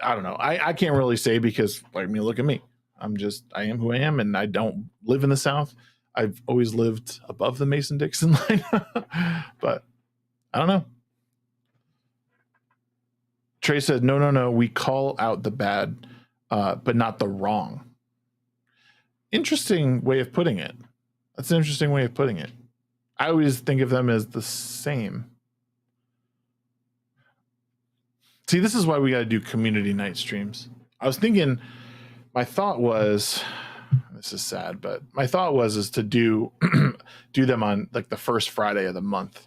I don't know. I can't really say, because I mean, look at me. I am who I am, and I don't live in the South. I've always lived above the Mason-Dixon line, but I don't know. Trey said, no, we call out the bad, but not the wrong. Interesting way of putting it. That's an interesting way of putting it. I always think of them as the same. See, this is why we got to do community night streams. I was thinking, my thought was, this is sad, but my thought is to do them on like the first Friday of the month.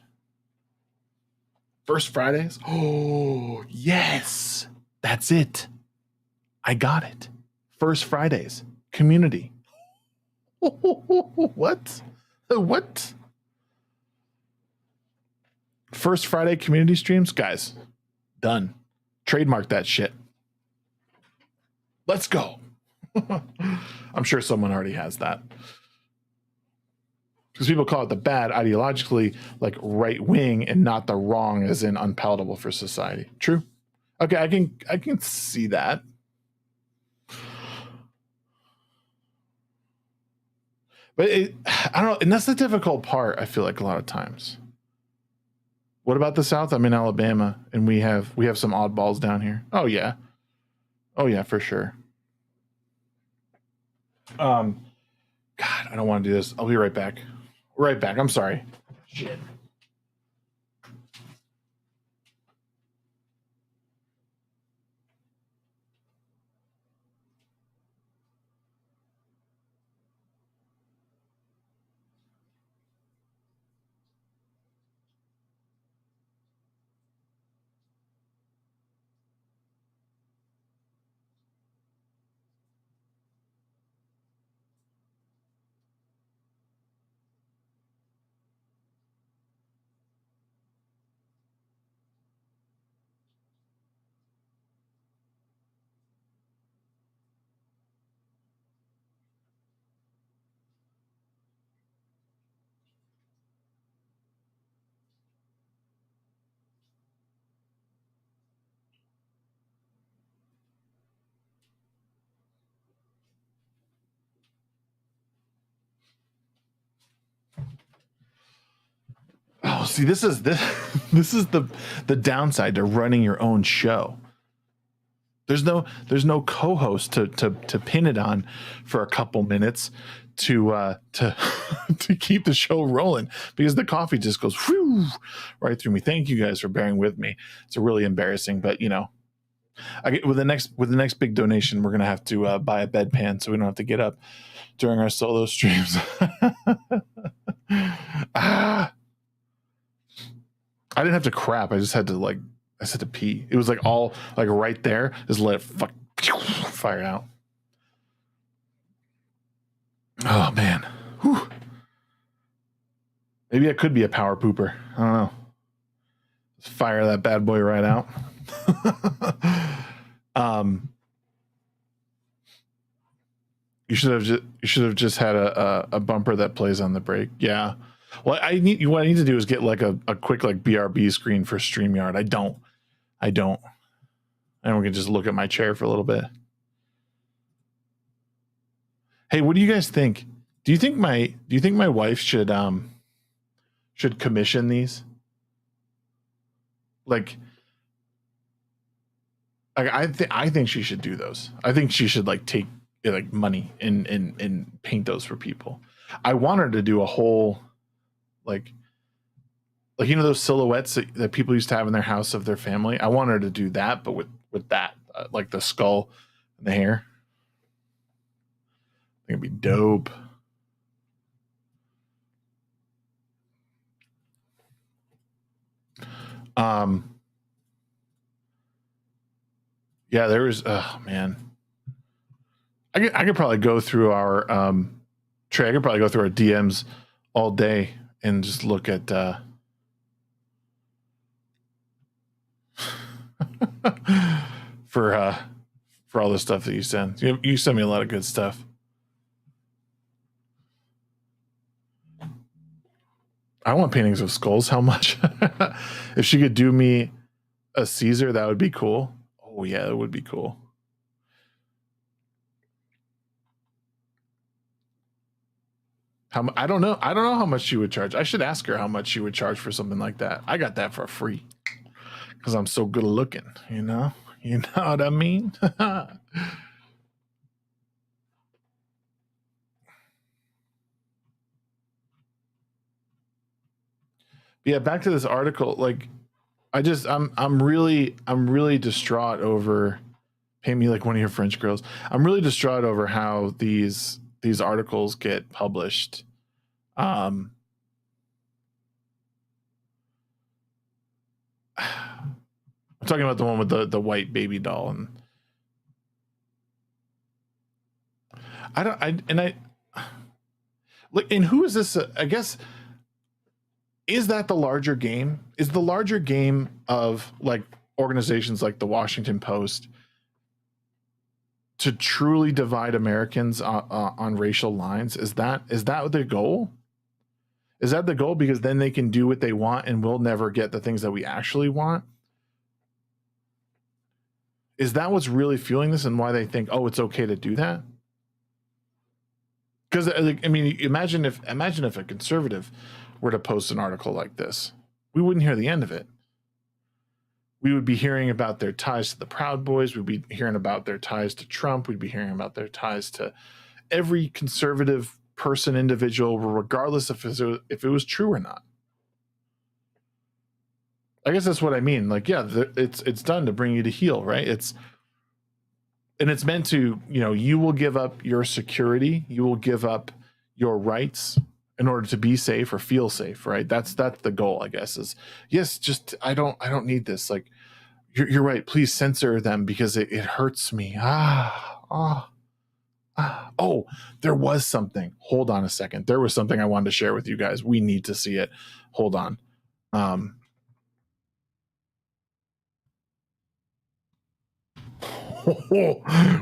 First Fridays? Oh, yes. That's it. I got it. First Fridays. Community. What? What? First Friday community streams? Guys, done. Trademark that shit. Let's go. I'm sure someone already has that. Because people call it the bad ideologically, like right wing, and not the wrong as in unpalatable for society. True. Okay, I can see that. But I don't know, and that's the difficult part, I feel like, a lot of times. What about the South? I'm in Alabama, and we have some oddballs down here. Oh yeah, for sure. God, I don't want to do this. I'll be right back. Right back. I'm sorry. Shit. See, this is the downside to running your own show. There's no co-host to pin it on for a couple minutes to to keep the show rolling, because the coffee just goes whew, right through me. Thank you guys for bearing with me. It's really embarrassing, but you know, with the next big donation, we're gonna have to buy a bedpan so we don't have to get up during our solo streams. I didn't have to crap. I just had to pee. It was like all like right there. Just let it fire out. Oh man. Whew. Maybe I could be a power pooper. I don't know. Just fire that bad boy right out. You should have just had a bumper that plays on the break. Yeah. Well, what I need to do is get like a quick like BRB screen for StreamYard. I don't. And we can just look at my chair for a little bit. Hey, what do you guys think? Do you think my wife should commission these? Like I think she should do those. I think she should like take like money and paint those for people. I want her to do a whole like you know those silhouettes that people used to have in their house of their family. I want her to do that, but with that like the skull and the hair. I think it'd be dope. Yeah, there was. Oh man, I could probably go through our Trey. I could probably go through our DMs all day and just look at. For all the stuff that you send. You send me a lot of good stuff. I want paintings of skulls. How much? If she could do me a Caesar, that would be cool. Oh yeah, it would be cool. I don't know how much she would charge. I should ask her how much she would charge for something like that. I got that for free because I'm so good looking. You know what I mean. Yeah, back to this article. Like, I'm really distraught over. Pay me like one of your French girls. I'm really distraught over how these articles get published. I'm talking about the one with the white baby doll, and look. And who is this? I guess. Is that the larger game? Is the larger game of like organizations like the Washington Post to truly divide Americans on racial lines? Is that the goal? Is that the goal? Because then they can do what they want and we'll never get the things that we actually want? Is that what's really fueling this and why they think, oh, it's okay to do that? Because I mean, imagine if a conservative were to post an article like this, we wouldn't hear the end of it. We would be hearing about their ties to the Proud Boys. We'd be hearing about their ties to Trump. We'd be hearing about their ties to every conservative person, individual, regardless if it was true or not. I guess that's what I mean. Like, yeah, it's done to bring you to heel, right? It's meant to, you will give up your security, you will give up your rights in order to be safe or feel safe, right? That's the goal, I guess, is yes, just I don't need this. Like, you're right, please censor them because it hurts me. Oh, there was something. Hold on a second. There was something I wanted to share with you guys. We need to see it. Hold on.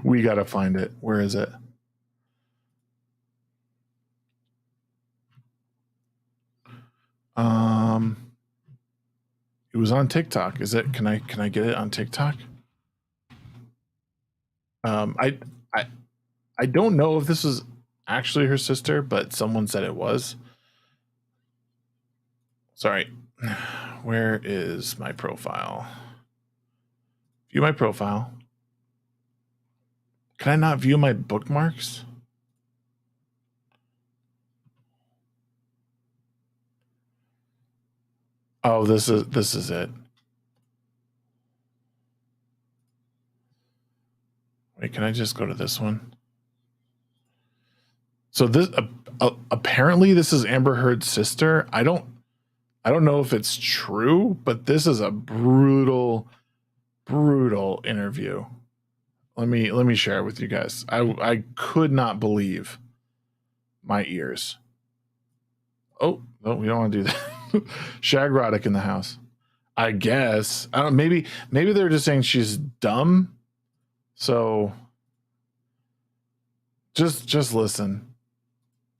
We gotta find it. Where is it? It was on TikTok. Is it? Can I get it on TikTok? I don't know if this was actually her sister, but someone said it was. Sorry, Where is my profile? View my profile. Can I not view my bookmarks? Oh, this is it. Wait, can I just go to this one? So this apparently this is Amber Heard's sister. I don't know if it's true, but this is a brutal interview. Let me share it with you guys. I could not believe my ears. Oh, no, we don't want to do that. Shagrotic in the house. I guess. I don't know, maybe they're just saying she's dumb. So just listen.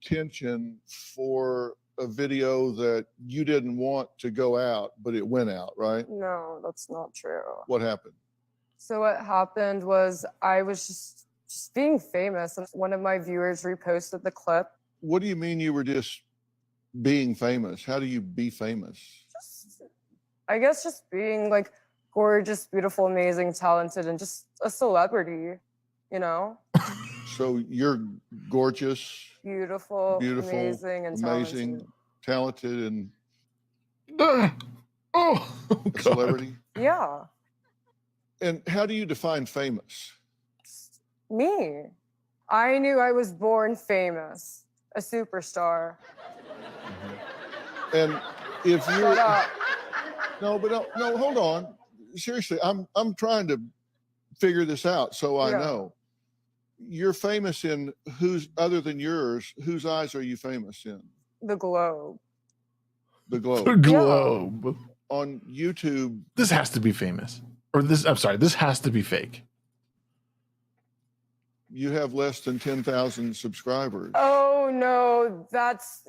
Attention for a video that you didn't want to go out, but it went out, right? No, that's not true. What happened? So what happened was I was just being famous, and one of my viewers reposted the clip. What do you mean you were just being famous? How do you be famous? I guess just being like gorgeous, beautiful, amazing, talented, and just a celebrity, you know? So you're gorgeous, beautiful, amazing, and talented, and a celebrity. Yeah. And how do you define famous? Me. I knew I was born famous, a superstar. And if you no, hold on. Seriously, I'm trying to figure this out so I know. You're famous in whose other than yours? Whose eyes are you famous in? The globe. The globe. The globe. Yeah. On YouTube. This has to be famous. Or this, I'm sorry, this has to be fake. You have less than 10,000 subscribers. Oh no, that's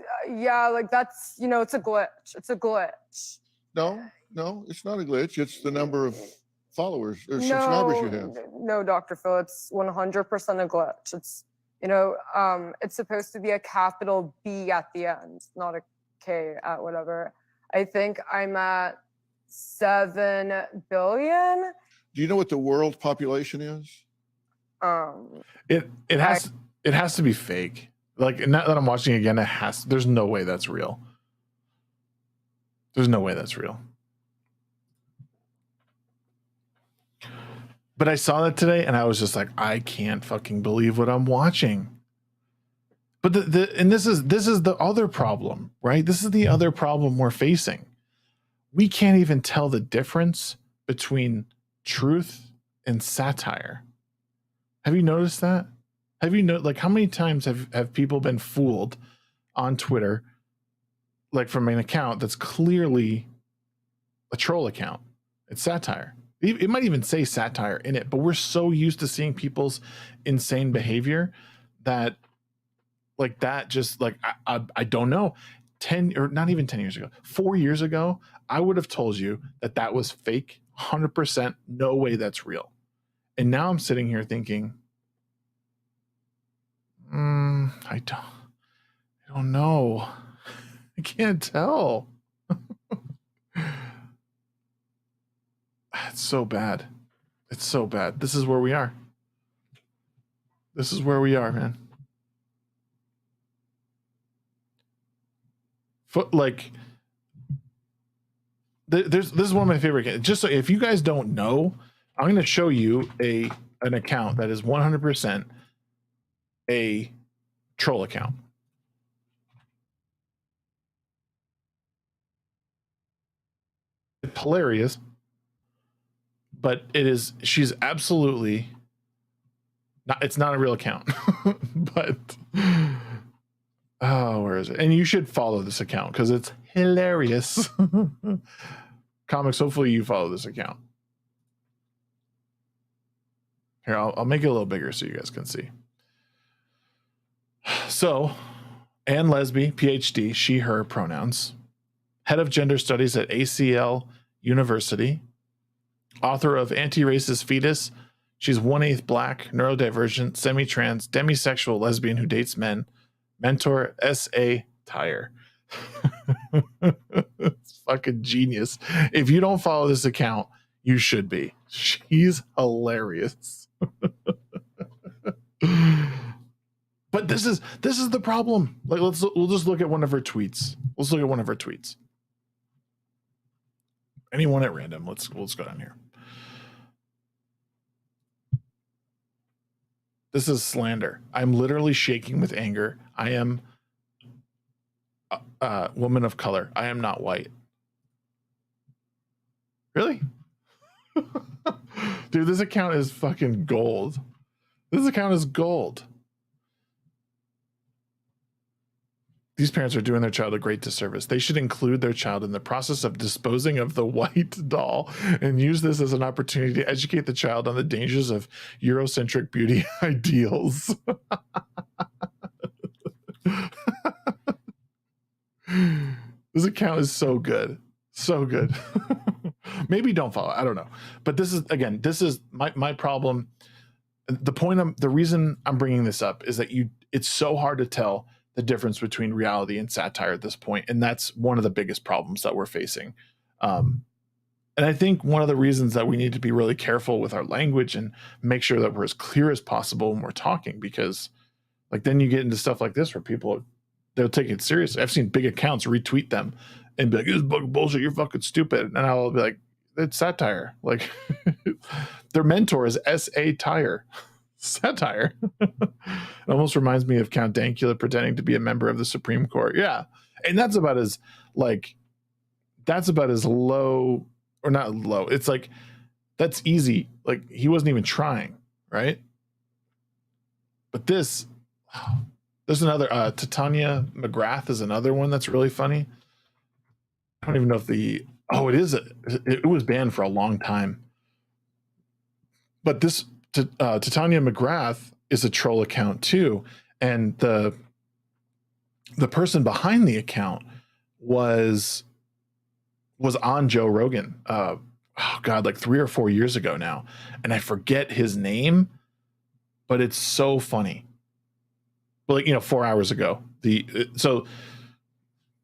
that's, you know, it's a glitch. It's a glitch. No, it's not a glitch. It's the number of followers or subscribers you have. No, Dr. Phillips, 100% a glitch. It's, you know, it's supposed to be a capital B at the end, not a K at whatever. I think I'm at 7 billion. Do you know what the world population is? It has to be fake. Like, now that I'm watching again, there's no way that's real. There's no way that's real. But I saw that today and I was just like, I can't fucking believe what I'm watching. But this is the other problem, right? This is the other problem we're facing. We can't even tell the difference between truth and satire. Have you noticed that? Have you like how many times have people been fooled on Twitter, like from an account that's clearly a troll account? It's satire. It might even say satire in it, but we're so used to seeing people's insane behavior that like that just like I don't know. 10 or not even 10 years ago, 4 years ago, I would have told you that was fake, 100%, no way that's real. And now I'm sitting here thinking, I don't know. I can't tell. It's so bad. It's so bad. This is where we are. This is where we are, man. Like, this is one of my favorite games. Just so if you guys don't know, I'm going to show you an account that is 100% a troll account. It's hilarious, but she's absolutely not. It's not a real account, but oh, where is it? And you should follow this account because it's hilarious. Comics, hopefully you follow this account. Here, I'll make it a little bigger so you guys can see. So, Ann Lesby, PhD, she, her pronouns, head of gender studies at ACL University, author of Anti-Racist Fetus. She's 1/8 black, neurodivergent, semi-trans, demisexual lesbian who dates men. Mentor S.A. Tyre. It's fucking genius. If you don't follow this account, you should be. She's hilarious. But this is the problem. Like, we'll just look at one of her tweets. Let's look at one of her tweets. Anyone at random. Let's go down here. This is slander. I'm literally shaking with anger. I am a woman of color. I am not white. Really? Dude, this account is fucking gold. This account is gold. These parents are doing their child a great disservice. They should include their child in the process of disposing of the white doll and use this as an opportunity to educate the child on the dangers of Eurocentric beauty ideals. This account is so good. So good. Maybe don't follow. I don't know. But this is my problem. The reason I'm bringing this up is that it's so hard to tell the difference between reality and satire at this point, and that's one of the biggest problems that we're facing. And I think one of the reasons that we need to be really careful with our language and make sure that we're as clear as possible when we're talking, because like then you get into stuff like this where they'll take it seriously. I've seen big accounts retweet them and be like, "This is bullshit, you're fucking stupid," and I'll be like, "It's satire." Like their mentor is S.A. Tire. Satire. It almost reminds me of Count Dankula pretending to be a member of the Supreme Court. Yeah. And that's about as low, or not low. It's like, that's easy. Like he wasn't even trying, right? But there's another, Titania McGrath is another one that's really funny. I don't even know if it was banned for a long time. But this, Titania McGrath is a troll account too, and the person behind the account was on Joe Rogan. Like 3 or 4 years ago now, and I forget his name, but it's so funny. But 4 hours ago. So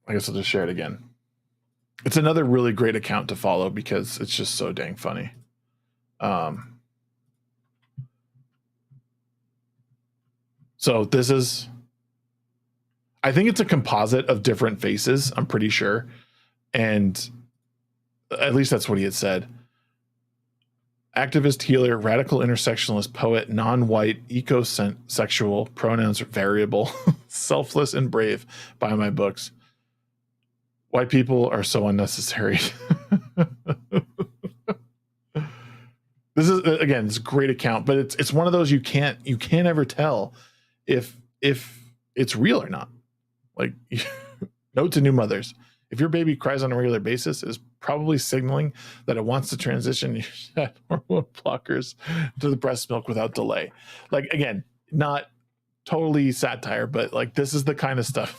I guess I'll just share it again. It's another really great account to follow because it's just so dang funny. So I think it's a composite of different faces, I'm pretty sure. And at least that's what he had said. Activist, healer, radical intersectionalist, poet, non-white, ecosexual, pronouns variable, selfless and brave. Buy my books. White people are so unnecessary. This is, again, it's a great account, but it's one of those you can't ever tell if it's real or not. Like, note to new mothers: if your baby cries on a regular basis, it's probably signaling that it wants to transition hormone blockers to the breast milk without delay. Like, again, not totally satire, but like this is the kind of stuff.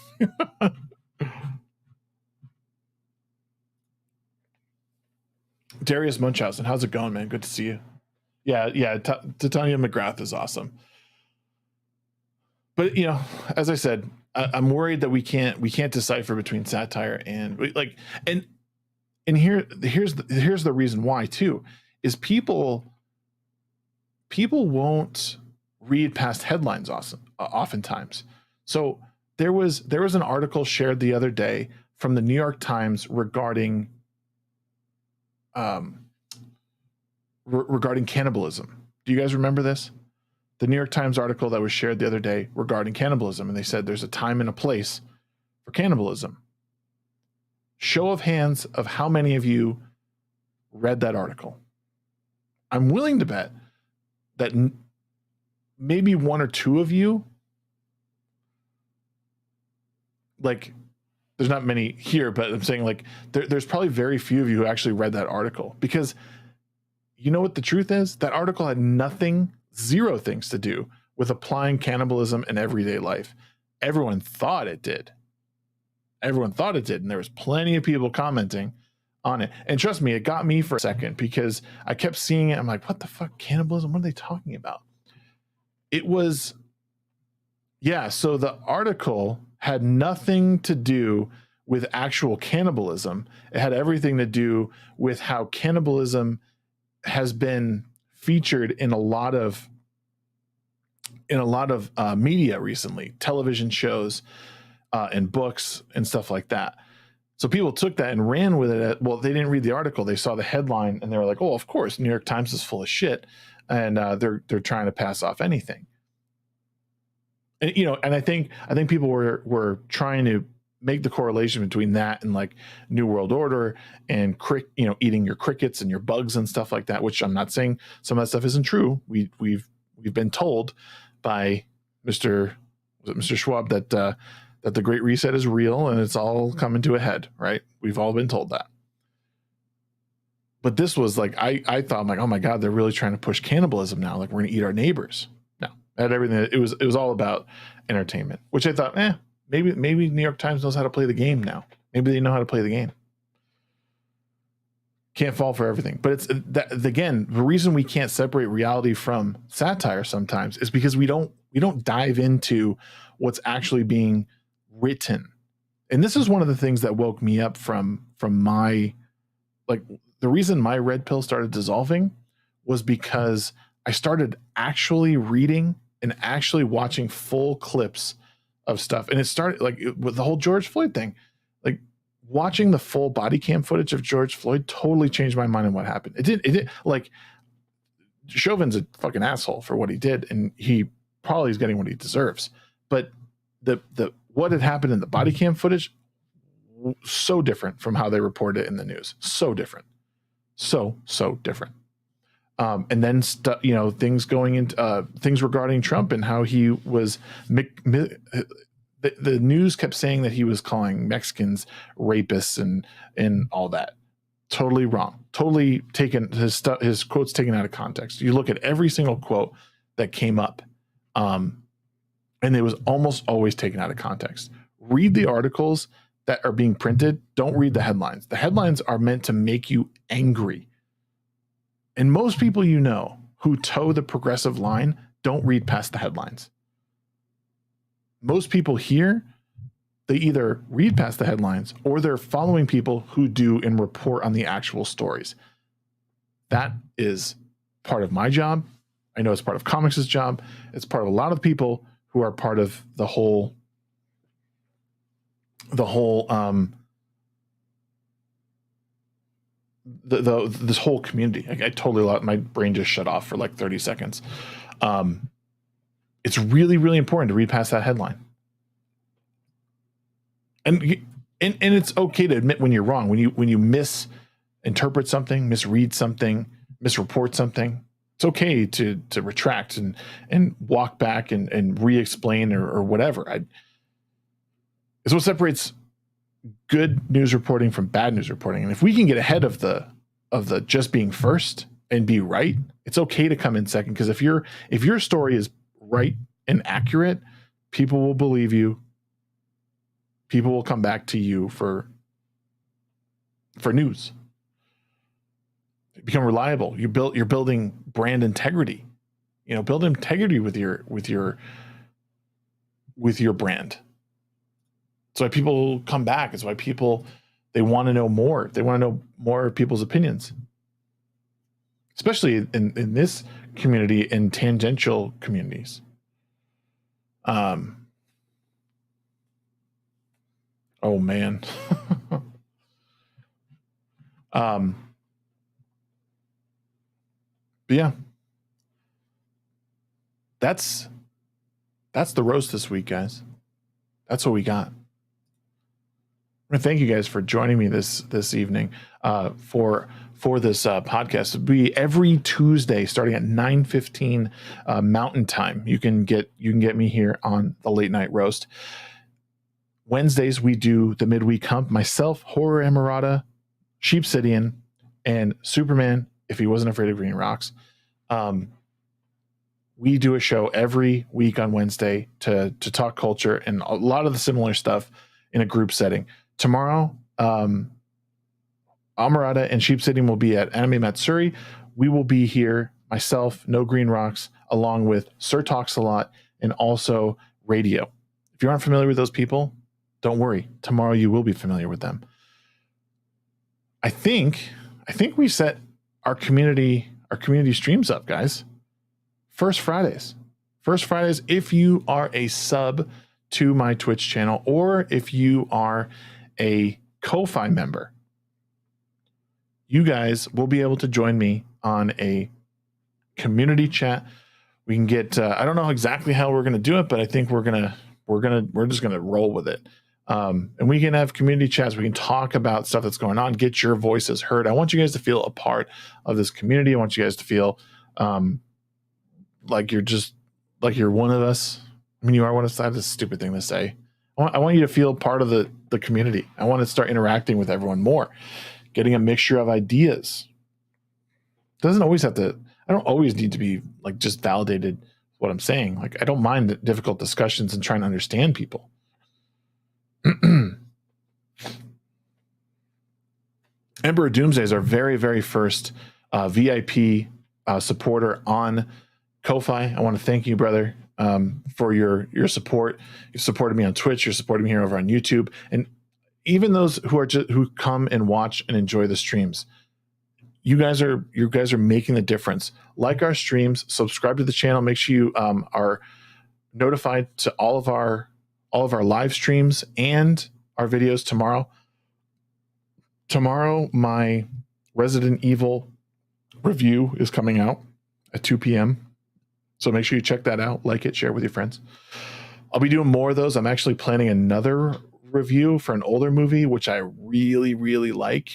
Darius Munchausen, how's it going, man? Good to see you. Yeah. Titania McGrath is awesome. But as I said, I'm worried that we can't decipher between satire and here's the reason why too, is people won't read past headlines oftentimes. So there was an article shared the other day from the New York Times regarding cannibalism. Do you guys remember this? The New York Times article that was shared the other day regarding cannibalism, and they said there's a time and a place for cannibalism. Show of hands of how many of you read that article. I'm willing to bet that maybe 1 or 2 of you, like, there's not many here, but I'm saying like there's probably very few of you who actually read that article, because you know what the truth is? That article had zero things to do with applying cannibalism in everyday life. Everyone thought it did. And there was plenty of people commenting on it. And trust me, it got me for a second, because I kept seeing it. I'm like, what the fuck? Cannibalism? What are they talking about? It was, so the article had nothing to do with actual cannibalism. It had everything to do with how cannibalism has been featured in a lot of media recently, television shows, and books and stuff like that. So people took that and ran with it. Well, they didn't read the article. They saw the headline and they were like, "Oh, of course, New York Times is full of shit," and they're trying to pass off anything. And and I think people were trying to make the correlation between that and like New World Order and eating your crickets and your bugs and stuff like that. Which I'm not saying some of that stuff isn't true. We've been told by Mr. Schwab that the Great Reset is real and it's all coming to a head, right? We've all been told that. But this was like, I thought, I'm like, oh my God, they're really trying to push cannibalism now. Like, we're gonna eat our neighbors. No, at everything. It was all about entertainment, which I thought, maybe New York Times knows how to play the game now. Maybe they know how to play the game. Can't fall for everything. But it's that, again, the reason we can't separate reality from satire sometimes is because we don't dive into what's actually being written. And this is one of the things that woke me up from my, like, the reason my red pill started dissolving was because I started actually reading and actually watching full clips of stuff. And it started like with the whole George Floyd thing. Like, watching the full body cam footage of George Floyd totally changed my mind on what happened. It did like, Chauvin's a fucking asshole for what he did, and he probably is getting what he deserves. But the what had happened in the body cam footage, so different from how they reported it in the news. So different. So different. And then things going into things regarding Trump and how he was the news kept saying that he was calling Mexicans rapists and all that. Totally wrong. Totally taken his quotes taken out of context. You look at every single quote that came up, and it was almost always taken out of context. Read the articles that are being printed. Don't read the headlines. The headlines are meant to make you angry. And most people who toe the progressive line don't read past the headlines. Most people here, they either read past the headlines or they're following people who do and report on the actual stories. That is part of my job. I know it's part of comics' job. It's part of a lot of people who are part of this whole community. I totally let my brain just shut off for like 30 seconds. It's really, really important to read past that headline. And it's okay to admit when you're wrong, when you misinterpret something, misread something, misreport something. It's okay to retract and walk back and re-explain or whatever. It's what separates good news reporting from bad news reporting. And if we can get ahead of the just being first and be right, it's okay to come in second. Because if your story is right and accurate, people will believe you. People will come back to you for news. You become reliable. You're building brand integrity. Build integrity with your brand. That's why people come back. It's why they want to know more. They want to know more of people's opinions, especially in this community, in tangential communities. Oh man. But yeah, that's the roast this week, guys. That's what we got. I want to thank you guys for joining me this evening for this podcast. It'll be every Tuesday starting at 9:15 Mountain Time. You can get me here on the Late Night Roast. Wednesdays we do the midweek hump. Myself, Horror Emirata, Sheepsidian, and Superman, if he wasn't afraid of green rocks. We do a show every week on Wednesday to talk culture and a lot of the similar stuff in a group setting. Tomorrow, Amarada and Sheepsidian will be at Anime Matsuri. We will be here, myself, No Green Rocks, along with Sir Talks a Lot and also Radio. If you aren't familiar with those people, Don't worry. Tomorrow you will be familiar with them. I think we set our community streams up, guys. First Fridays. If you are a sub to my Twitch channel, or if you are a Ko-Fi member, you guys will be able to join me on a community chat. We can get I don't know exactly how we're going to do it, but I think we're just going to roll with it. And we can have community chats. We can talk about stuff that's going on, get your voices heard. I want you guys to feel a part of this community. I want you guys to feel like you're one of us. I mean, you are one of us. That's a stupid thing to say. I want you to feel part of the community. I want to start interacting with everyone more, getting a mixture of ideas. Doesn't always have to. I don't always need to be like just validated what I'm saying. Like, I don't mind the difficult discussions and trying to understand people. Emperor Doomsday is our very, very first VIP supporter on Ko-Fi. I want to thank you, brother, for your support. You've supported me on Twitch. You're supporting me here over on YouTube, and even those who come and watch and enjoy the streams. You guys are making the difference. Like our streams, subscribe to the channel. Make sure you are notified to all of our live streams and our videos tomorrow. Tomorrow, my Resident Evil review is coming out at 2 p.m. So make sure you check that out, like it, share it with your friends. I'll be doing more of those. I'm actually planning another review for an older movie, which I really, really like.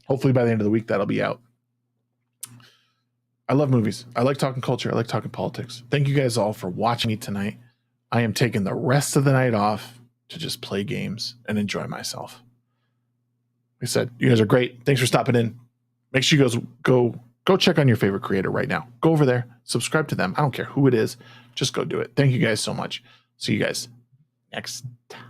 Hopefully by the end of the week, that'll be out. I love movies. I like talking culture. I like talking politics. Thank you guys all for watching me tonight. I am taking the rest of the night off to just play games and enjoy myself. Like I said, you guys are great. Thanks for stopping in. Make sure you guys go check on your favorite creator right now. Go over there, subscribe to them. I don't care who it is. Just go do it. Thank you guys so much. See you guys next time.